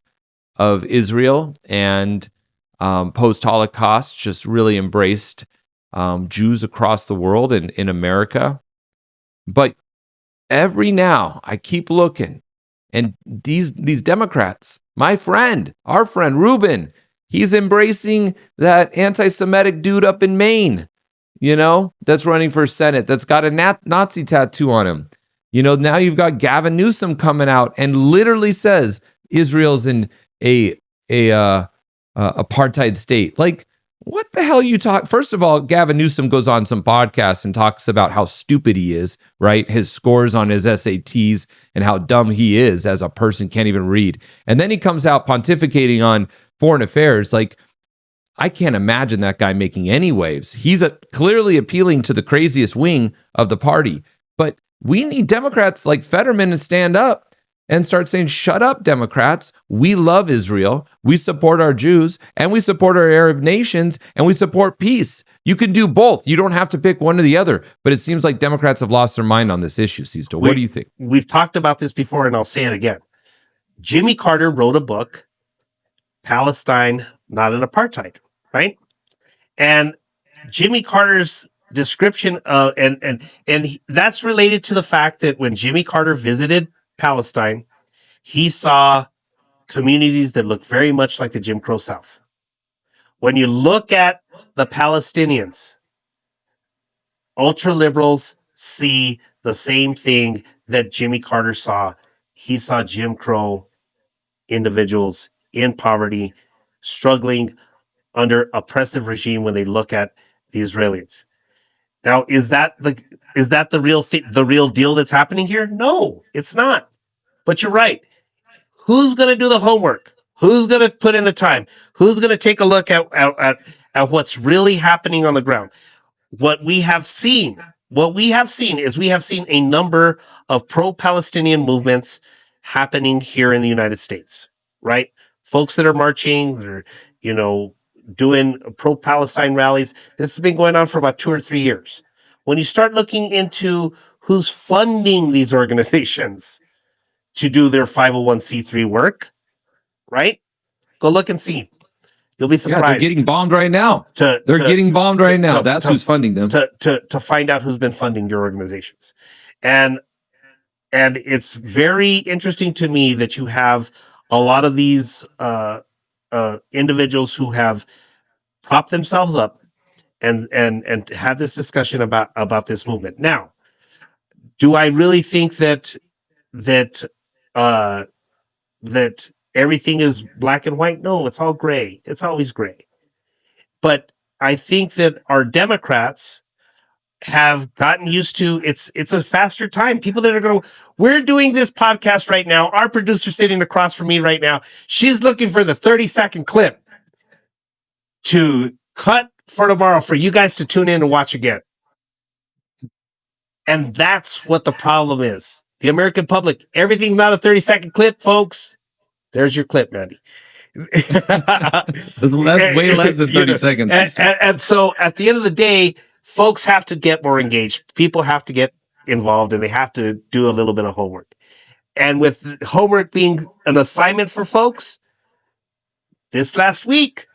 of Israel, and post-Holocaust just really embraced Jews across the world and in America. But every now I keep looking, and these Democrats, our friend Ruben, he's embracing that anti-Semitic dude up in Maine, that's running for Senate, that's got a Nazi tattoo on him. Now you've got Gavin Newsom coming out and literally says Israel's in a apartheid state. Like, what the hell you talk? First of all, Gavin Newsom goes on some podcasts and talks about how stupid he is, right? His scores on his SATs and how dumb he is as a person, can't even read. And then he comes out pontificating on foreign affairs. Like, I can't imagine that guy making any waves. He's clearly appealing to the craziest wing of the party. But we need Democrats like Fetterman to stand up and start saying, shut up, Democrats. We love Israel. We support our Jews, and we support our Arab nations, and we support peace. You can do both. You don't have to pick one or the other. But it seems like Democrats have lost their mind on this issue, Sisto. What do you think? We've talked about this before, and I'll say it again. Jimmy Carter wrote a book, Palestine, Not an Apartheid, right? And Jimmy Carter's description of, and that's related to the fact that when Jimmy Carter visited Palestine, he saw communities that look very much like the Jim Crow South. When you look at the Palestinians, ultra liberals see the same thing that Jimmy Carter saw. He saw Jim Crow individuals in poverty, struggling under oppressive regime when they look at the Israelis. Now, is that the real deal that's happening here? No, it's not. But you're right. Who's going to do the homework? Who's going to put in the time? Who's going to take a look at what's really happening on the ground? What we have seen is we have seen a number of pro-Palestinian movements happening here in the United States, right? Folks that are marching, they're, doing pro-Palestine rallies. This has been going on for about 2 or 3 years. When you start looking into who's funding these organizations to do their 501c3 work, right? Go look and see. You'll be surprised. Yeah, they're getting bombed right now. Getting bombed right now. That's who's funding them. To find out who's been funding your organizations. And it's very interesting to me that you have a lot of these individuals who have propped themselves up and had this discussion about this movement. Now, do I really think that everything is black and white? No, it's all gray. It's always gray. But I think that our Democrats have gotten used to it's a faster time. People that are going to, we're doing this podcast right now. Our producer sitting across from me right now, she's looking for the 30-second clip to cut for tomorrow for you guys to tune in and watch again. And that's what the problem is. The American public, everything's not a 30-second clip, folks. There's your clip, Mandy. That's way less than 30 seconds. And so at the end of the day, folks have to get more engaged. People have to get involved and they have to do a little bit of homework. And with homework being an assignment for folks, this last week,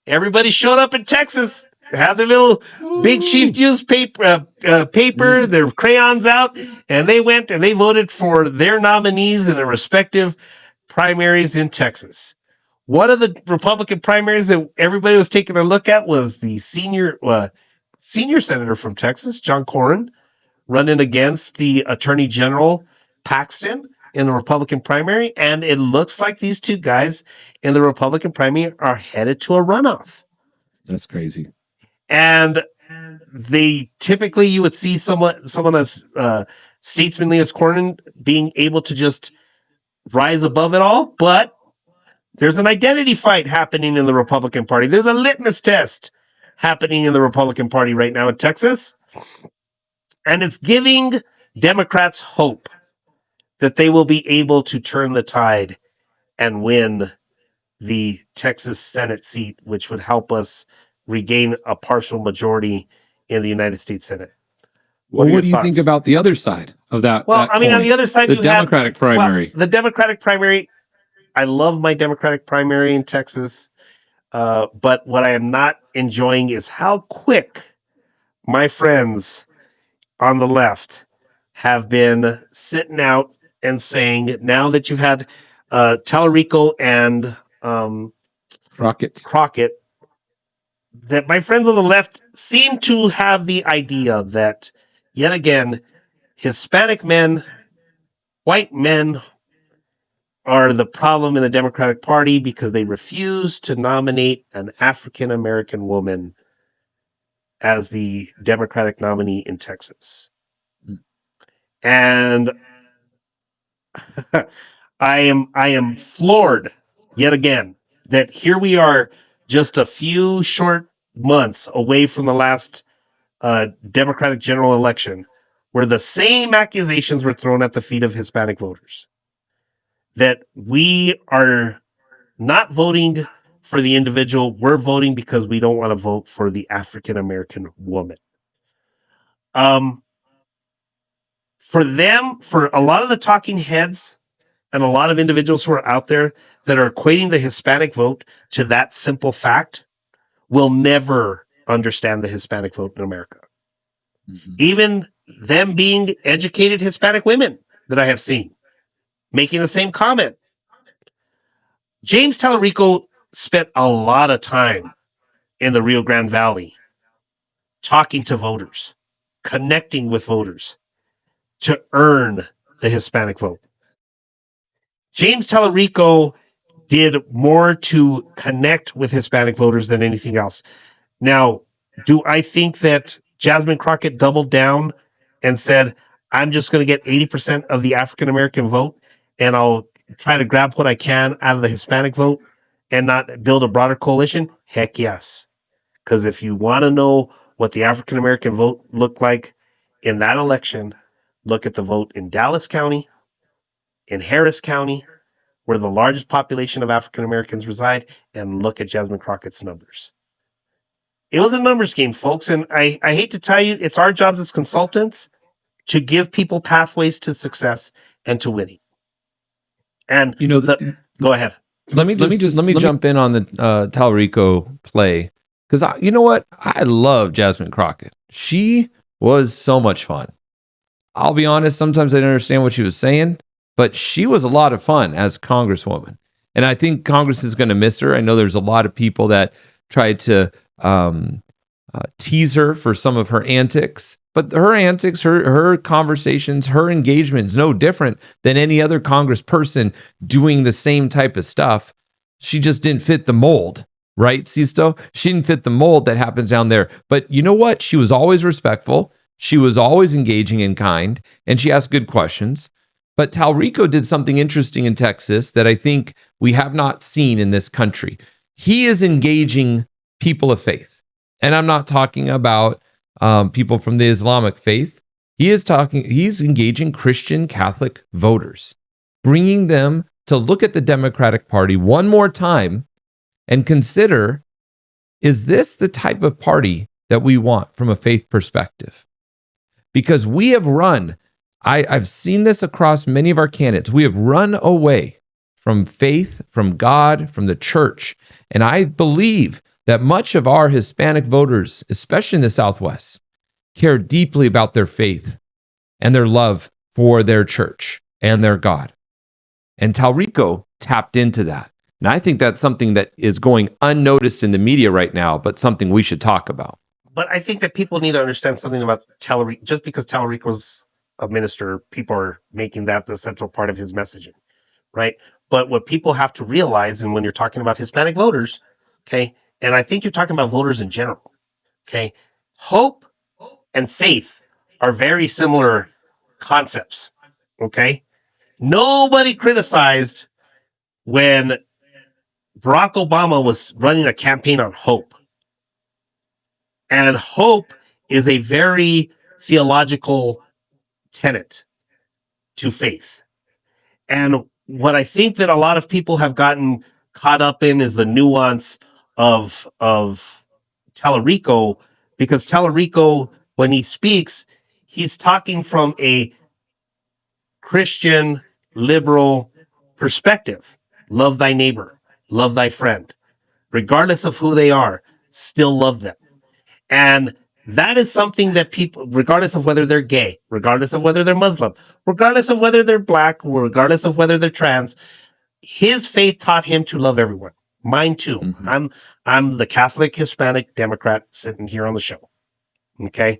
everybody showed up in Texas, had their little Big Chief newspaper, paper, their crayons out, and they went and they voted for their nominees in their respective primaries in Texas. One of the Republican primaries that everybody was taking a look at was the senior senator from Texas, John Cornyn, running against the Attorney General Paxton in the Republican primary. And it looks like these two guys in the Republican primary are headed to a runoff. That's crazy. And they typically, you would see someone as statesmanly as Cornyn being able to just rise above it all, but there's an identity fight happening in the Republican Party. There's a litmus test happening in the Republican Party right now in Texas. And it's giving Democrats hope that they will be able to turn the tide and win the Texas Senate seat, which would help us regain a partial majority in the United States Senate. What do you think about the other side of that? Well, that I mean, coin? on the other side, the Democratic primary. Well, the Democratic primary, I love my Democratic primary in Texas. But what I am not enjoying is how quick my friends on the left have been sitting out and saying, now that you've had Tallarico and Crockett, that my friends on the left seem to have the idea that, yet again, Hispanic men, white men are the problem in the Democratic Party because they refuse to nominate an African American woman as the Democratic nominee in Texas. And I am floored yet again that here we are just a few short months away from the last Democratic general election where the same accusations were thrown at the feet of Hispanic voters. That we are not voting for the individual, we're voting because we don't want to vote for the African American woman. For a lot of the talking heads and a lot of individuals who are out there that are equating the Hispanic vote to that simple fact will never understand the Hispanic vote in America. Mm-hmm. Even them being educated Hispanic women that I have seen making the same comment. James Tallarico spent a lot of time in the Rio Grande Valley talking to voters, connecting with voters to earn the Hispanic vote. James Tallarico did more to connect with Hispanic voters than anything else. Now, do I think that Jasmine Crockett doubled down and said, I'm just going to get 80% of the African American vote and I'll try to grab what I can out of the Hispanic vote and not build a broader coalition? Heck yes. Because if you want to know what the African American vote looked like in that election, look at the vote in Dallas County, in Harris County, where the largest population of African Americans reside, and look at Jasmine Crockett's numbers. It was a numbers game, folks, and I hate to tell you, it's our jobs as consultants to give people pathways to success and to winning. And go ahead. Let me jump in on the Tallarico play, because you know what? I love Jasmine Crockett. She was so much fun. I'll be honest, sometimes I didn't understand what she was saying, but she was a lot of fun as Congresswoman. And I think Congress is going to miss her. I know there's a lot of people that tried to tease her for some of her antics, but her antics, her conversations, her engagement is no different than any other congressperson doing the same type of stuff. She just didn't fit the mold, right, Sisto? She didn't fit the mold that happens down there. But you know what? She was always respectful. She was always engaging and kind, and she asked good questions. But Talrico did something interesting in Texas that I think we have not seen in this country. He is engaging people of faith. And I'm not talking about people from the Islamic faith. He's engaging Christian Catholic voters, bringing them to look at the Democratic Party one more time and consider, is this the type of party that we want from a faith perspective? Because we have run, I've seen this across many of our candidates, we have run away from faith, from God, from the church. And I believe that much of our Hispanic voters, especially in the Southwest, care deeply about their faith and their love for their church and their God. And Talrico tapped into that. And I think that's something that is going unnoticed in the media right now, but something we should talk about. But I think that people need to understand something about Talrico. Just because Talrico's a minister, people are making that the central part of his messaging, right? But what people have to realize, and when you're talking about Hispanic voters, okay, and I think you're talking about voters in general, okay, hope and faith are very similar concepts, okay? Nobody criticized when Barack Obama was running a campaign on hope. And hope is a very theological tenet to faith. And what I think that a lot of people have gotten caught up in is the nuance of Talarico, because Talarico, when he speaks, he's talking from a Christian liberal perspective. Love thy neighbor, love thy friend, regardless of who they are, still love them. And that is something that people, regardless of whether they're gay, regardless of whether they're Muslim, regardless of whether they're black, or regardless of whether they're trans, his faith taught him to love everyone. Mine too. Mm-hmm. I'm the Catholic Hispanic Democrat sitting here on the show. Okay.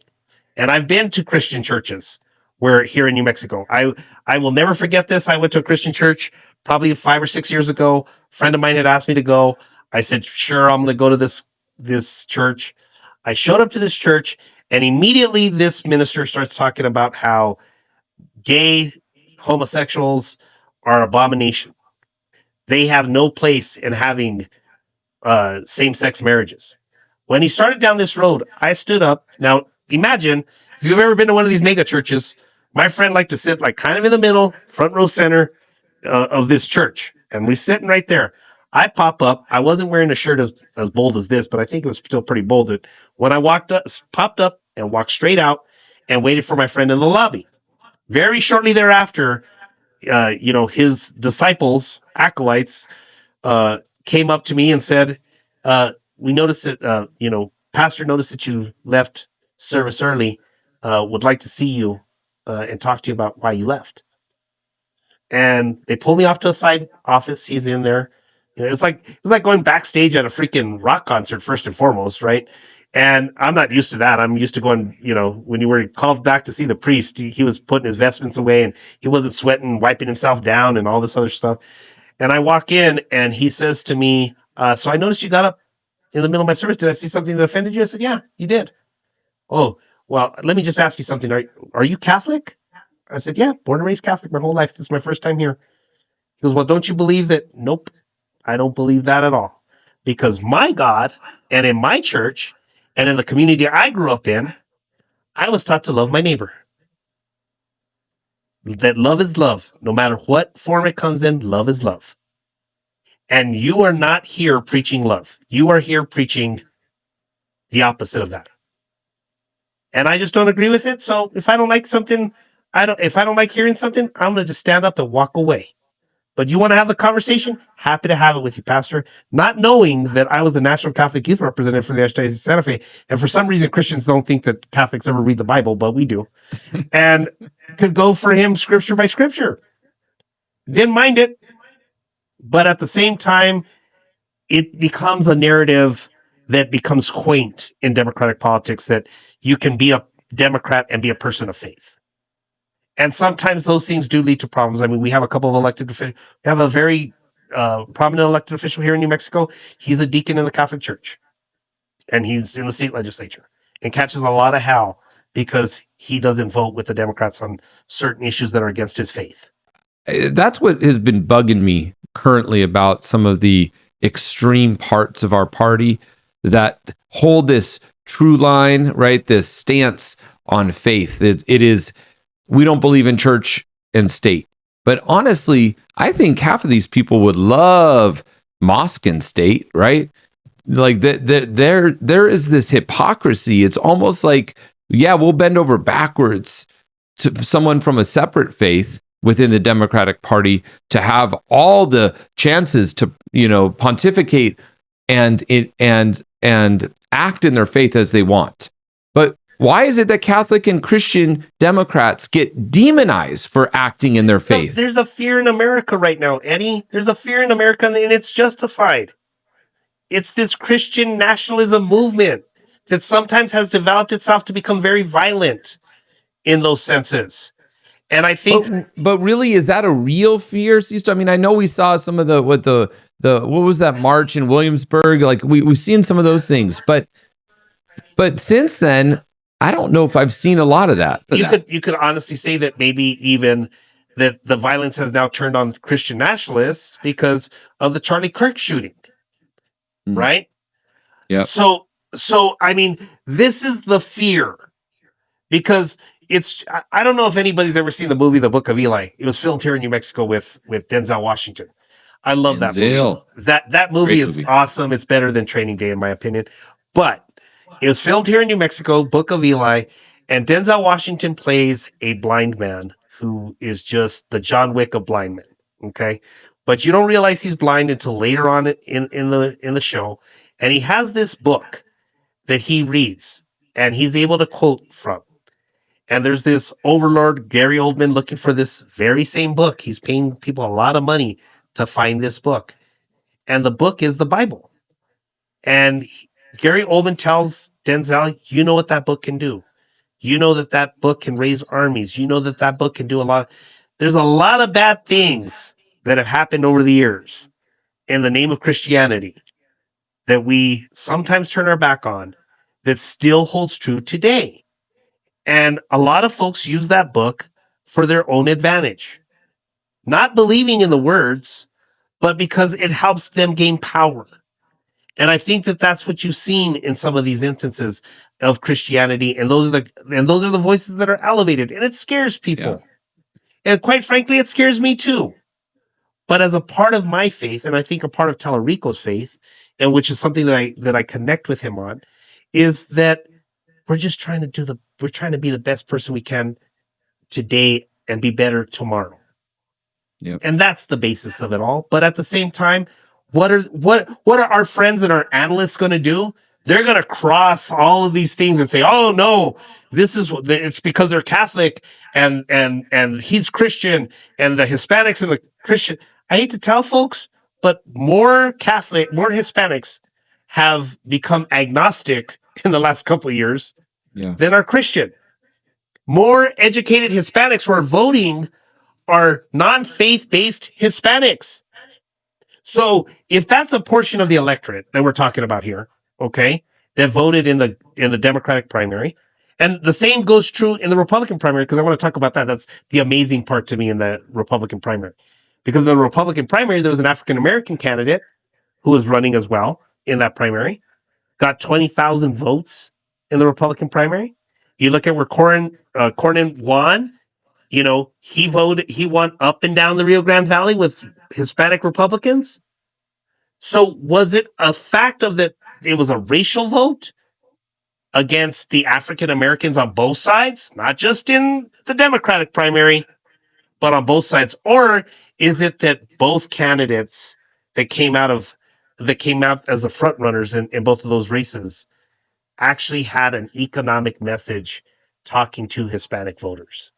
And I've been to Christian churches where here in New Mexico. I will never forget this. I went to a Christian church probably 5 or 6 years ago. A friend of mine had asked me to go. I said, sure, I'm going to go to this church. I showed up to this church, and immediately this minister starts talking about how gay homosexuals are an abomination. They have no place in having same-sex marriages. When he started down this road, I stood up. Now, imagine if you've ever been to one of these mega churches, my friend liked to sit like kind of in the middle, front row center of this church. And we're sitting right there. I pop up. I wasn't wearing a shirt as bold as this, but I think it was still pretty bold. When I popped up and walked straight out and waited for my friend in the lobby. Very shortly thereafter, his disciples, acolytes, came up to me and said, we noticed that, Pastor noticed that you left service early, would like to see you and talk to you about why you left. And they pulled me off to a side office. He's in there. It's like going backstage at a freaking rock concert, first and foremost, right? And I'm not used to that. I'm used to going, when you were called back to see the priest, he was putting his vestments away and he wasn't sweating, wiping himself down and all this other stuff. And I walk in and he says to me, so I noticed you got up in the middle of my service. Did I see something that offended you? I said, yeah, you did. Oh, well, let me just ask you something. Are you Catholic? I said, yeah, born and raised Catholic my whole life. This is my first time here. He goes, well, don't you believe that? Nope, I don't believe that at all. Because my God and in my church and in the community I grew up in, I was taught to love my neighbor. That love is love. No matter what form it comes in, love is love. And you are not here preaching love. You are here preaching the opposite of that. And I just don't agree with it. So if I don't like something, if I don't like hearing something, I'm going to just stand up and walk away. But you want to have the conversation? Happy to have it with you, Pastor. Not knowing that I was the National Catholic Youth Representative for the Archdiocese of Santa Fe. And for some reason, Christians don't think that Catholics ever read the Bible, but we do. And could go for him scripture by scripture. Didn't mind it. But at the same time, it becomes a narrative that becomes quaint in Democratic politics, that you can be a Democrat and be a person of faith. And sometimes those things do lead to problems. I mean, we have a couple of elected officials. We have a very prominent elected official here in New Mexico. He's a deacon in the Catholic Church, and he's in the state legislature, and catches a lot of hell because he doesn't vote with the Democrats on certain issues that are against his faith. That's what has been bugging me currently about some of the extreme parts of our party that hold this true line, right? This stance on faith. It is, we don't believe in church and state. But honestly, I think half of these people would love mosque and state, right? Like there is this hypocrisy. It's almost like, yeah, we'll bend over backwards to someone from a separate faith within the Democratic Party to have all the chances to, pontificate and act in their faith as they want. But why is it that Catholic and Christian Democrats get demonized for acting in their faith? There's a fear in America right now, Eddie. There's a fear in America, and it's justified. It's this Christian nationalism movement that sometimes has developed itself to become very violent in those senses. And I think, but really, is that a real fear, Sisto? I mean, I know we saw some of what was that march in Williamsburg? Like we've seen some of those things, but since then, I don't know if I've seen a lot of that. You could honestly say that maybe even that the violence has now turned on Christian nationalists because of the Charlie Kirk shooting, right? Yeah. So I mean, this is the fear, because I don't know if anybody's ever seen the movie The Book of Eli. It was filmed here in New Mexico with Denzel Washington. I love that movie. That movie is awesome. It's better than Training Day in my opinion. But it was filmed here in New Mexico, Book of Eli, and Denzel Washington plays a blind man who is just the John Wick of blind men. Okay. But you don't realize he's blind until later on in the show. And he has this book that he reads and he's able to quote from. And there's this overlord, Gary Oldman, looking for this very same book. He's paying people a lot of money to find this book. And the book is the Bible. And Gary Oldman tells Denzel, you know what that book can do. You know that book can raise armies. You know that book can do a lot. There's a lot of bad things that have happened over the years in the name of Christianity that we sometimes turn our back on that still holds true today. And a lot of folks use that book for their own advantage, not believing in the words, but because it helps them gain power. And I think that that's what you've seen in some of these instances of Christianity. And those are the voices that are elevated, and it scares people. Yeah. And quite frankly, it scares me too. But as a part of my faith, and I think a part of Talarico's faith, and which is something that I connect with him on, is that we're just trying to be the best person we can today and be better tomorrow. Yep. And that's the basis of it all. But at the same time, what are our friends and our analysts going to do? They're going to cross all of these things and say, "Oh no, it's because they're Catholic and he's Christian and the Hispanics and the Christian." I hate to tell folks, but more Hispanics have become agnostic in the last couple of years than are Christian. More educated Hispanics who are voting are non-faith-based Hispanics. So if that's a portion of the electorate that we're talking about here, okay, that voted in the Democratic primary, and the same goes true in the Republican primary, because I want to talk about that. That's the amazing part to me in the Republican primary. Because in the Republican primary, there was an African-American candidate who was running as well in that primary, got 20,000 votes in the Republican primary. You look at where Cornyn won, he won up and down the Rio Grande Valley with Hispanic Republicans. So was it a fact of that it was a racial vote against the African Americans on both sides, not just in the Democratic primary, but on both sides? Or is it that both candidates that came out as the front runners in both of those races actually had an economic message talking to Hispanic voters,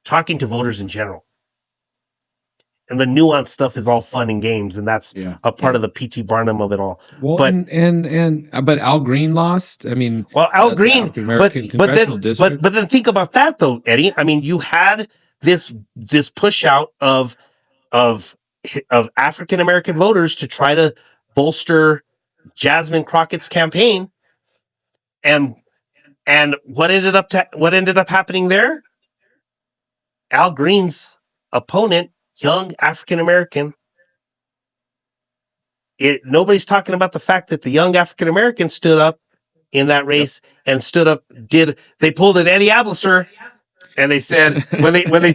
talking to voters in general? And the nuanced stuff is all fun and games, and that's a part of the P.T. Barnum of it all. Well, but Al Green lost. I mean, Al Green, but then think about that though, Eddie. I mean, you had this push out of of African American voters to try to bolster Jasmine Crockett's campaign. And what ended up happening there? Al Green's opponent, young African American. Nobody's talking about the fact that the young African American stood up in that race and they pulled an Eddie Ablisser, and they said when they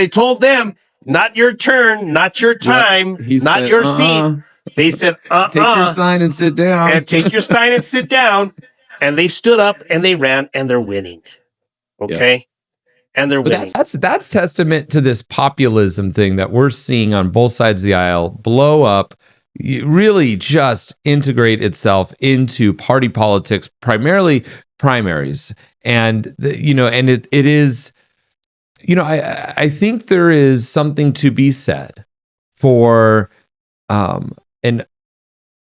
told them, not your turn, not your time, not your seat. They said, take your sign and sit down. And take your sign and sit down. And they stood up and they ran, and they're winning. Okay. And they're winning. That's testament to this populism thing that we're seeing on both sides of the aisle blow up, really just integrate itself into party politics, primarily primaries. And it is, I think there is something to be said for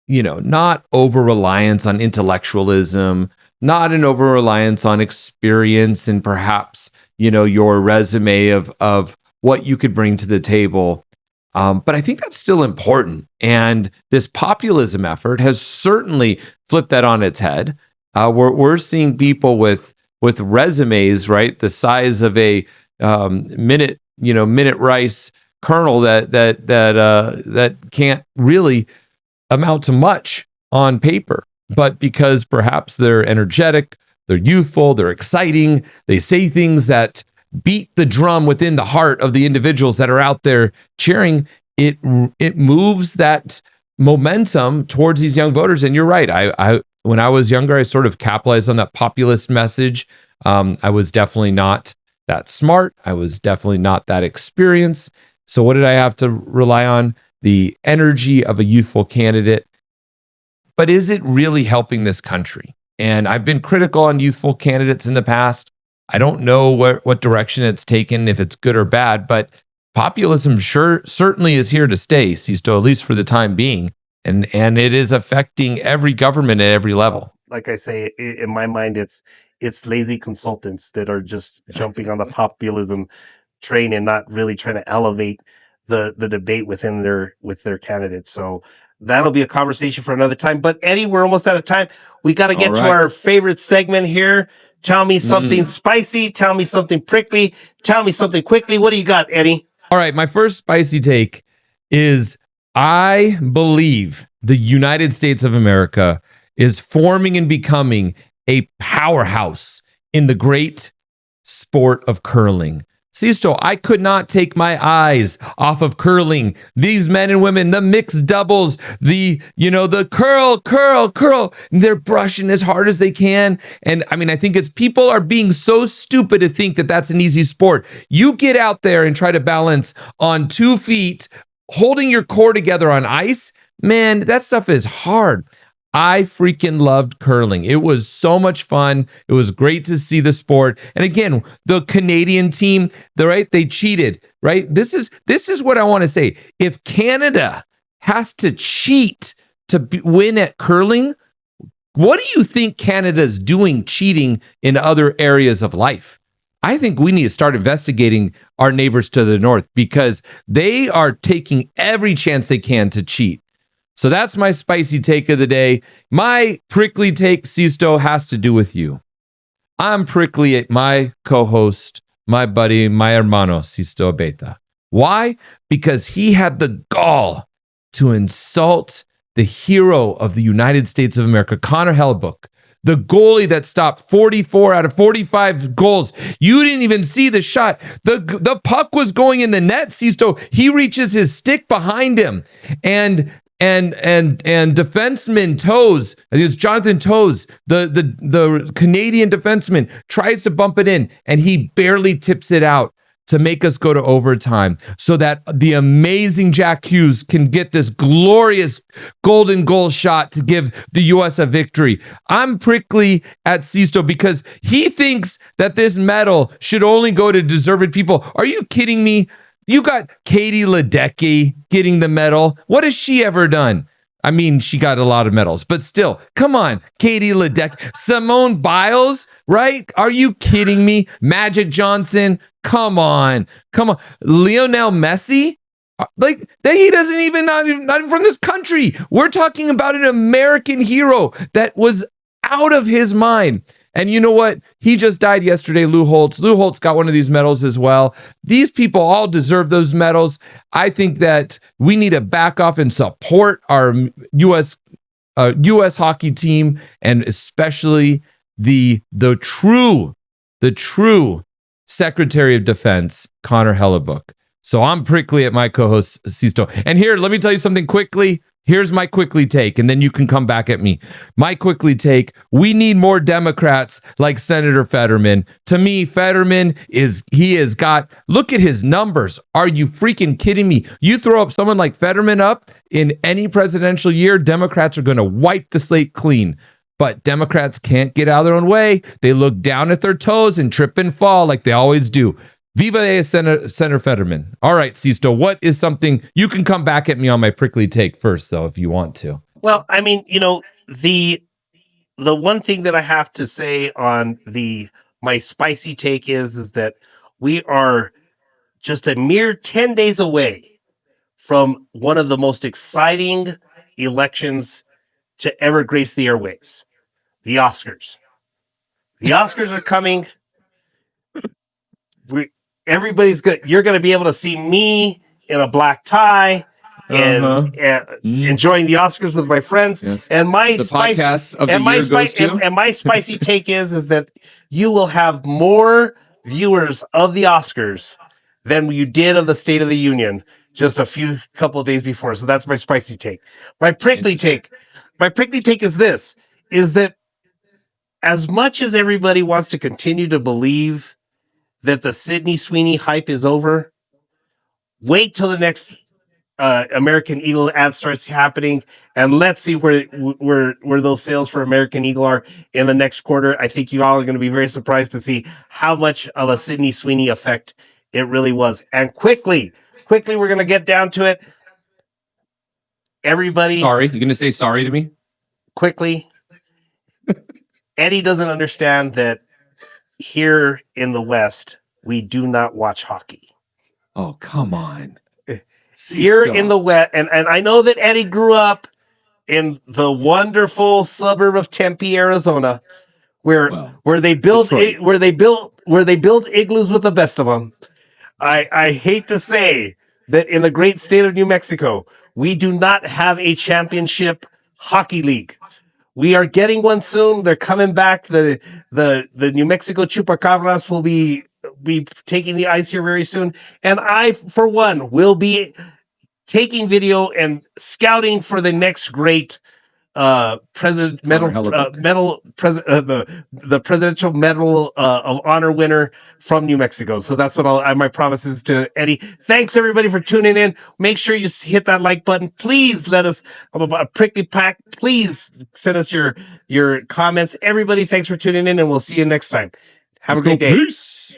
not over-reliance on intellectualism, not an over-reliance on experience and perhaps, your resume of what you could bring to the table. But I think that's still important. And this populism effort has certainly flipped that on its head. We're seeing people with resumes, right, the size of a minute rice kernel that can't really amount to much on paper, but because perhaps they're energetic, they're youthful, they're exciting, they say things that beat the drum within the heart of the individuals that are out there cheering, it moves that momentum towards these young voters. And you're right. I when I was younger, I sort of capitalized on that populist message. I was definitely not that smart. I was definitely not that experienced. So what did I have to rely on? The energy of a youthful candidate. But is it really helping this country? And I've been critical on youthful candidates in the past. I don't know what direction it's taken, if it's good or bad, but populism certainly is here to stay, Sisto, at least for the time being. And it is affecting every government at every level. Like I say, in my mind, it's lazy consultants that are just jumping on the populism train and not really trying to elevate the debate with their candidates. So that'll be a conversation for another time. But Eddie, we're almost out of time. We got to get to our favorite segment here. Tell me something spicy. Tell me something prickly. Tell me something quickly. What do you got, Eddie? All right. My first spicy take is I believe the United States of America is forming and becoming a powerhouse in the great sport of curling. Sisto, I could not take my eyes off of curling. These men and women, the mixed doubles, the curl, they're brushing as hard as they can. And I mean, I think it's people are being so stupid to think that that's an easy sport. You get out there and try to balance on 2 feet, holding your core together on ice. Man, that stuff is hard. I freaking loved curling. It was so much fun. It was great to see the sport. And again, the Canadian team, they cheated, right? This is what I want to say. If Canada has to cheat to win at curling, what do you think Canada's doing cheating in other areas of life? I think we need to start investigating our neighbors to the north because they are taking every chance they can to cheat. So that's my spicy take of the day. My prickly take, Sisto, has to do with you. I'm prickly at my co-host, my buddy, my hermano, Sisto Beta. Why? Because he had the gall to insult the hero of the United States of America, Connor Hellebuyck, the goalie that stopped 44 out of 45 goals. You didn't even see the shot. The puck was going in the net, Sisto. He reaches his stick behind him. And defenseman Toews, I think it's Jonathan Toews, the Canadian defenseman, tries to bump it in, and he barely tips it out to make us go to overtime so that the amazing Jack Hughes can get this glorious golden goal shot to give the U.S. a victory. I'm prickly at Sisto because he thinks that this medal should only go to deserved people. Are you kidding me? You got Katie Ledecky getting the medal. What has she ever done? I mean, she got a lot of medals, but still, come on, Katie Ledecky. Simone Biles, right? Are you kidding me? Magic Johnson, come on. Lionel Messi? Like that, he doesn't even not even from this country. We're talking about an American hero that was out of his mind. And you know what? He just died yesterday, Lou Holtz. Lou Holtz got one of these medals as well. These people all deserve those medals. I think that we need to back off and support our U.S. Hockey team, and especially the true Secretary of Defense, Connor Hellebuck. So I'm prickly at my co-host, Sisto. And here, let me tell you something quickly. Here's my quickly take, and then you can come back at me. My quickly take, we need more Democrats like Senator Fetterman. To me, Fetterman look at his numbers. Are you freaking kidding me? You throw up someone like Fetterman up in any presidential year, Democrats are going to wipe the slate clean. But Democrats can't get out of their own way. They look down at their toes and trip and fall like they always do. Viva Senator Fetterman. All right, Sisto, what is something you can come back at me on my prickly take first, though, if you want to? Well, I mean, the one thing that I have to say on my spicy take is that we are just a mere 10 days away from one of the most exciting elections to ever grace the airwaves, the Oscars. The Oscars are coming. You're going to be able to see me in a black tie and enjoying the Oscars with my friends. Yes. And my podcast of the year goes to? and my spicy take is that you will have more viewers of the Oscars than you did of the State of the Union just a couple of days before. So that's my spicy take. My prickly take is this: is that as much as everybody wants to continue to believe that the Sydney Sweeney hype is over, wait till the next American Eagle ad starts happening, and let's see where those sales for American Eagle are in the next quarter. I think you all are going to be very surprised to see how much of a Sydney Sweeney effect it really was. And quickly, we're going to get down to it. Everybody, Sorry, you're going to say sorry to me? quickly. Eddie doesn't understand that here in the West, we do not watch hockey. Oh, come on. Here in the West, and I know that Eddie grew up in the wonderful suburb of Tempe, Arizona, where they build igloos with the best of them. I hate to say that in the great state of New Mexico, we do not have a championship hockey league. We are getting one soon. They're coming back. The New Mexico Chupacabras will be taking the ice here very soon. And I, for one, will be taking video and scouting for the next great the Presidential Medal of Honor winner from New Mexico. So that's what my promises to Eddie. Thanks everybody for tuning in. Make sure you hit that like button. Please let us a prickly pack. Please send us your comments. Everybody, thanks for tuning in, and we'll see you next time. Have a great day. Peace.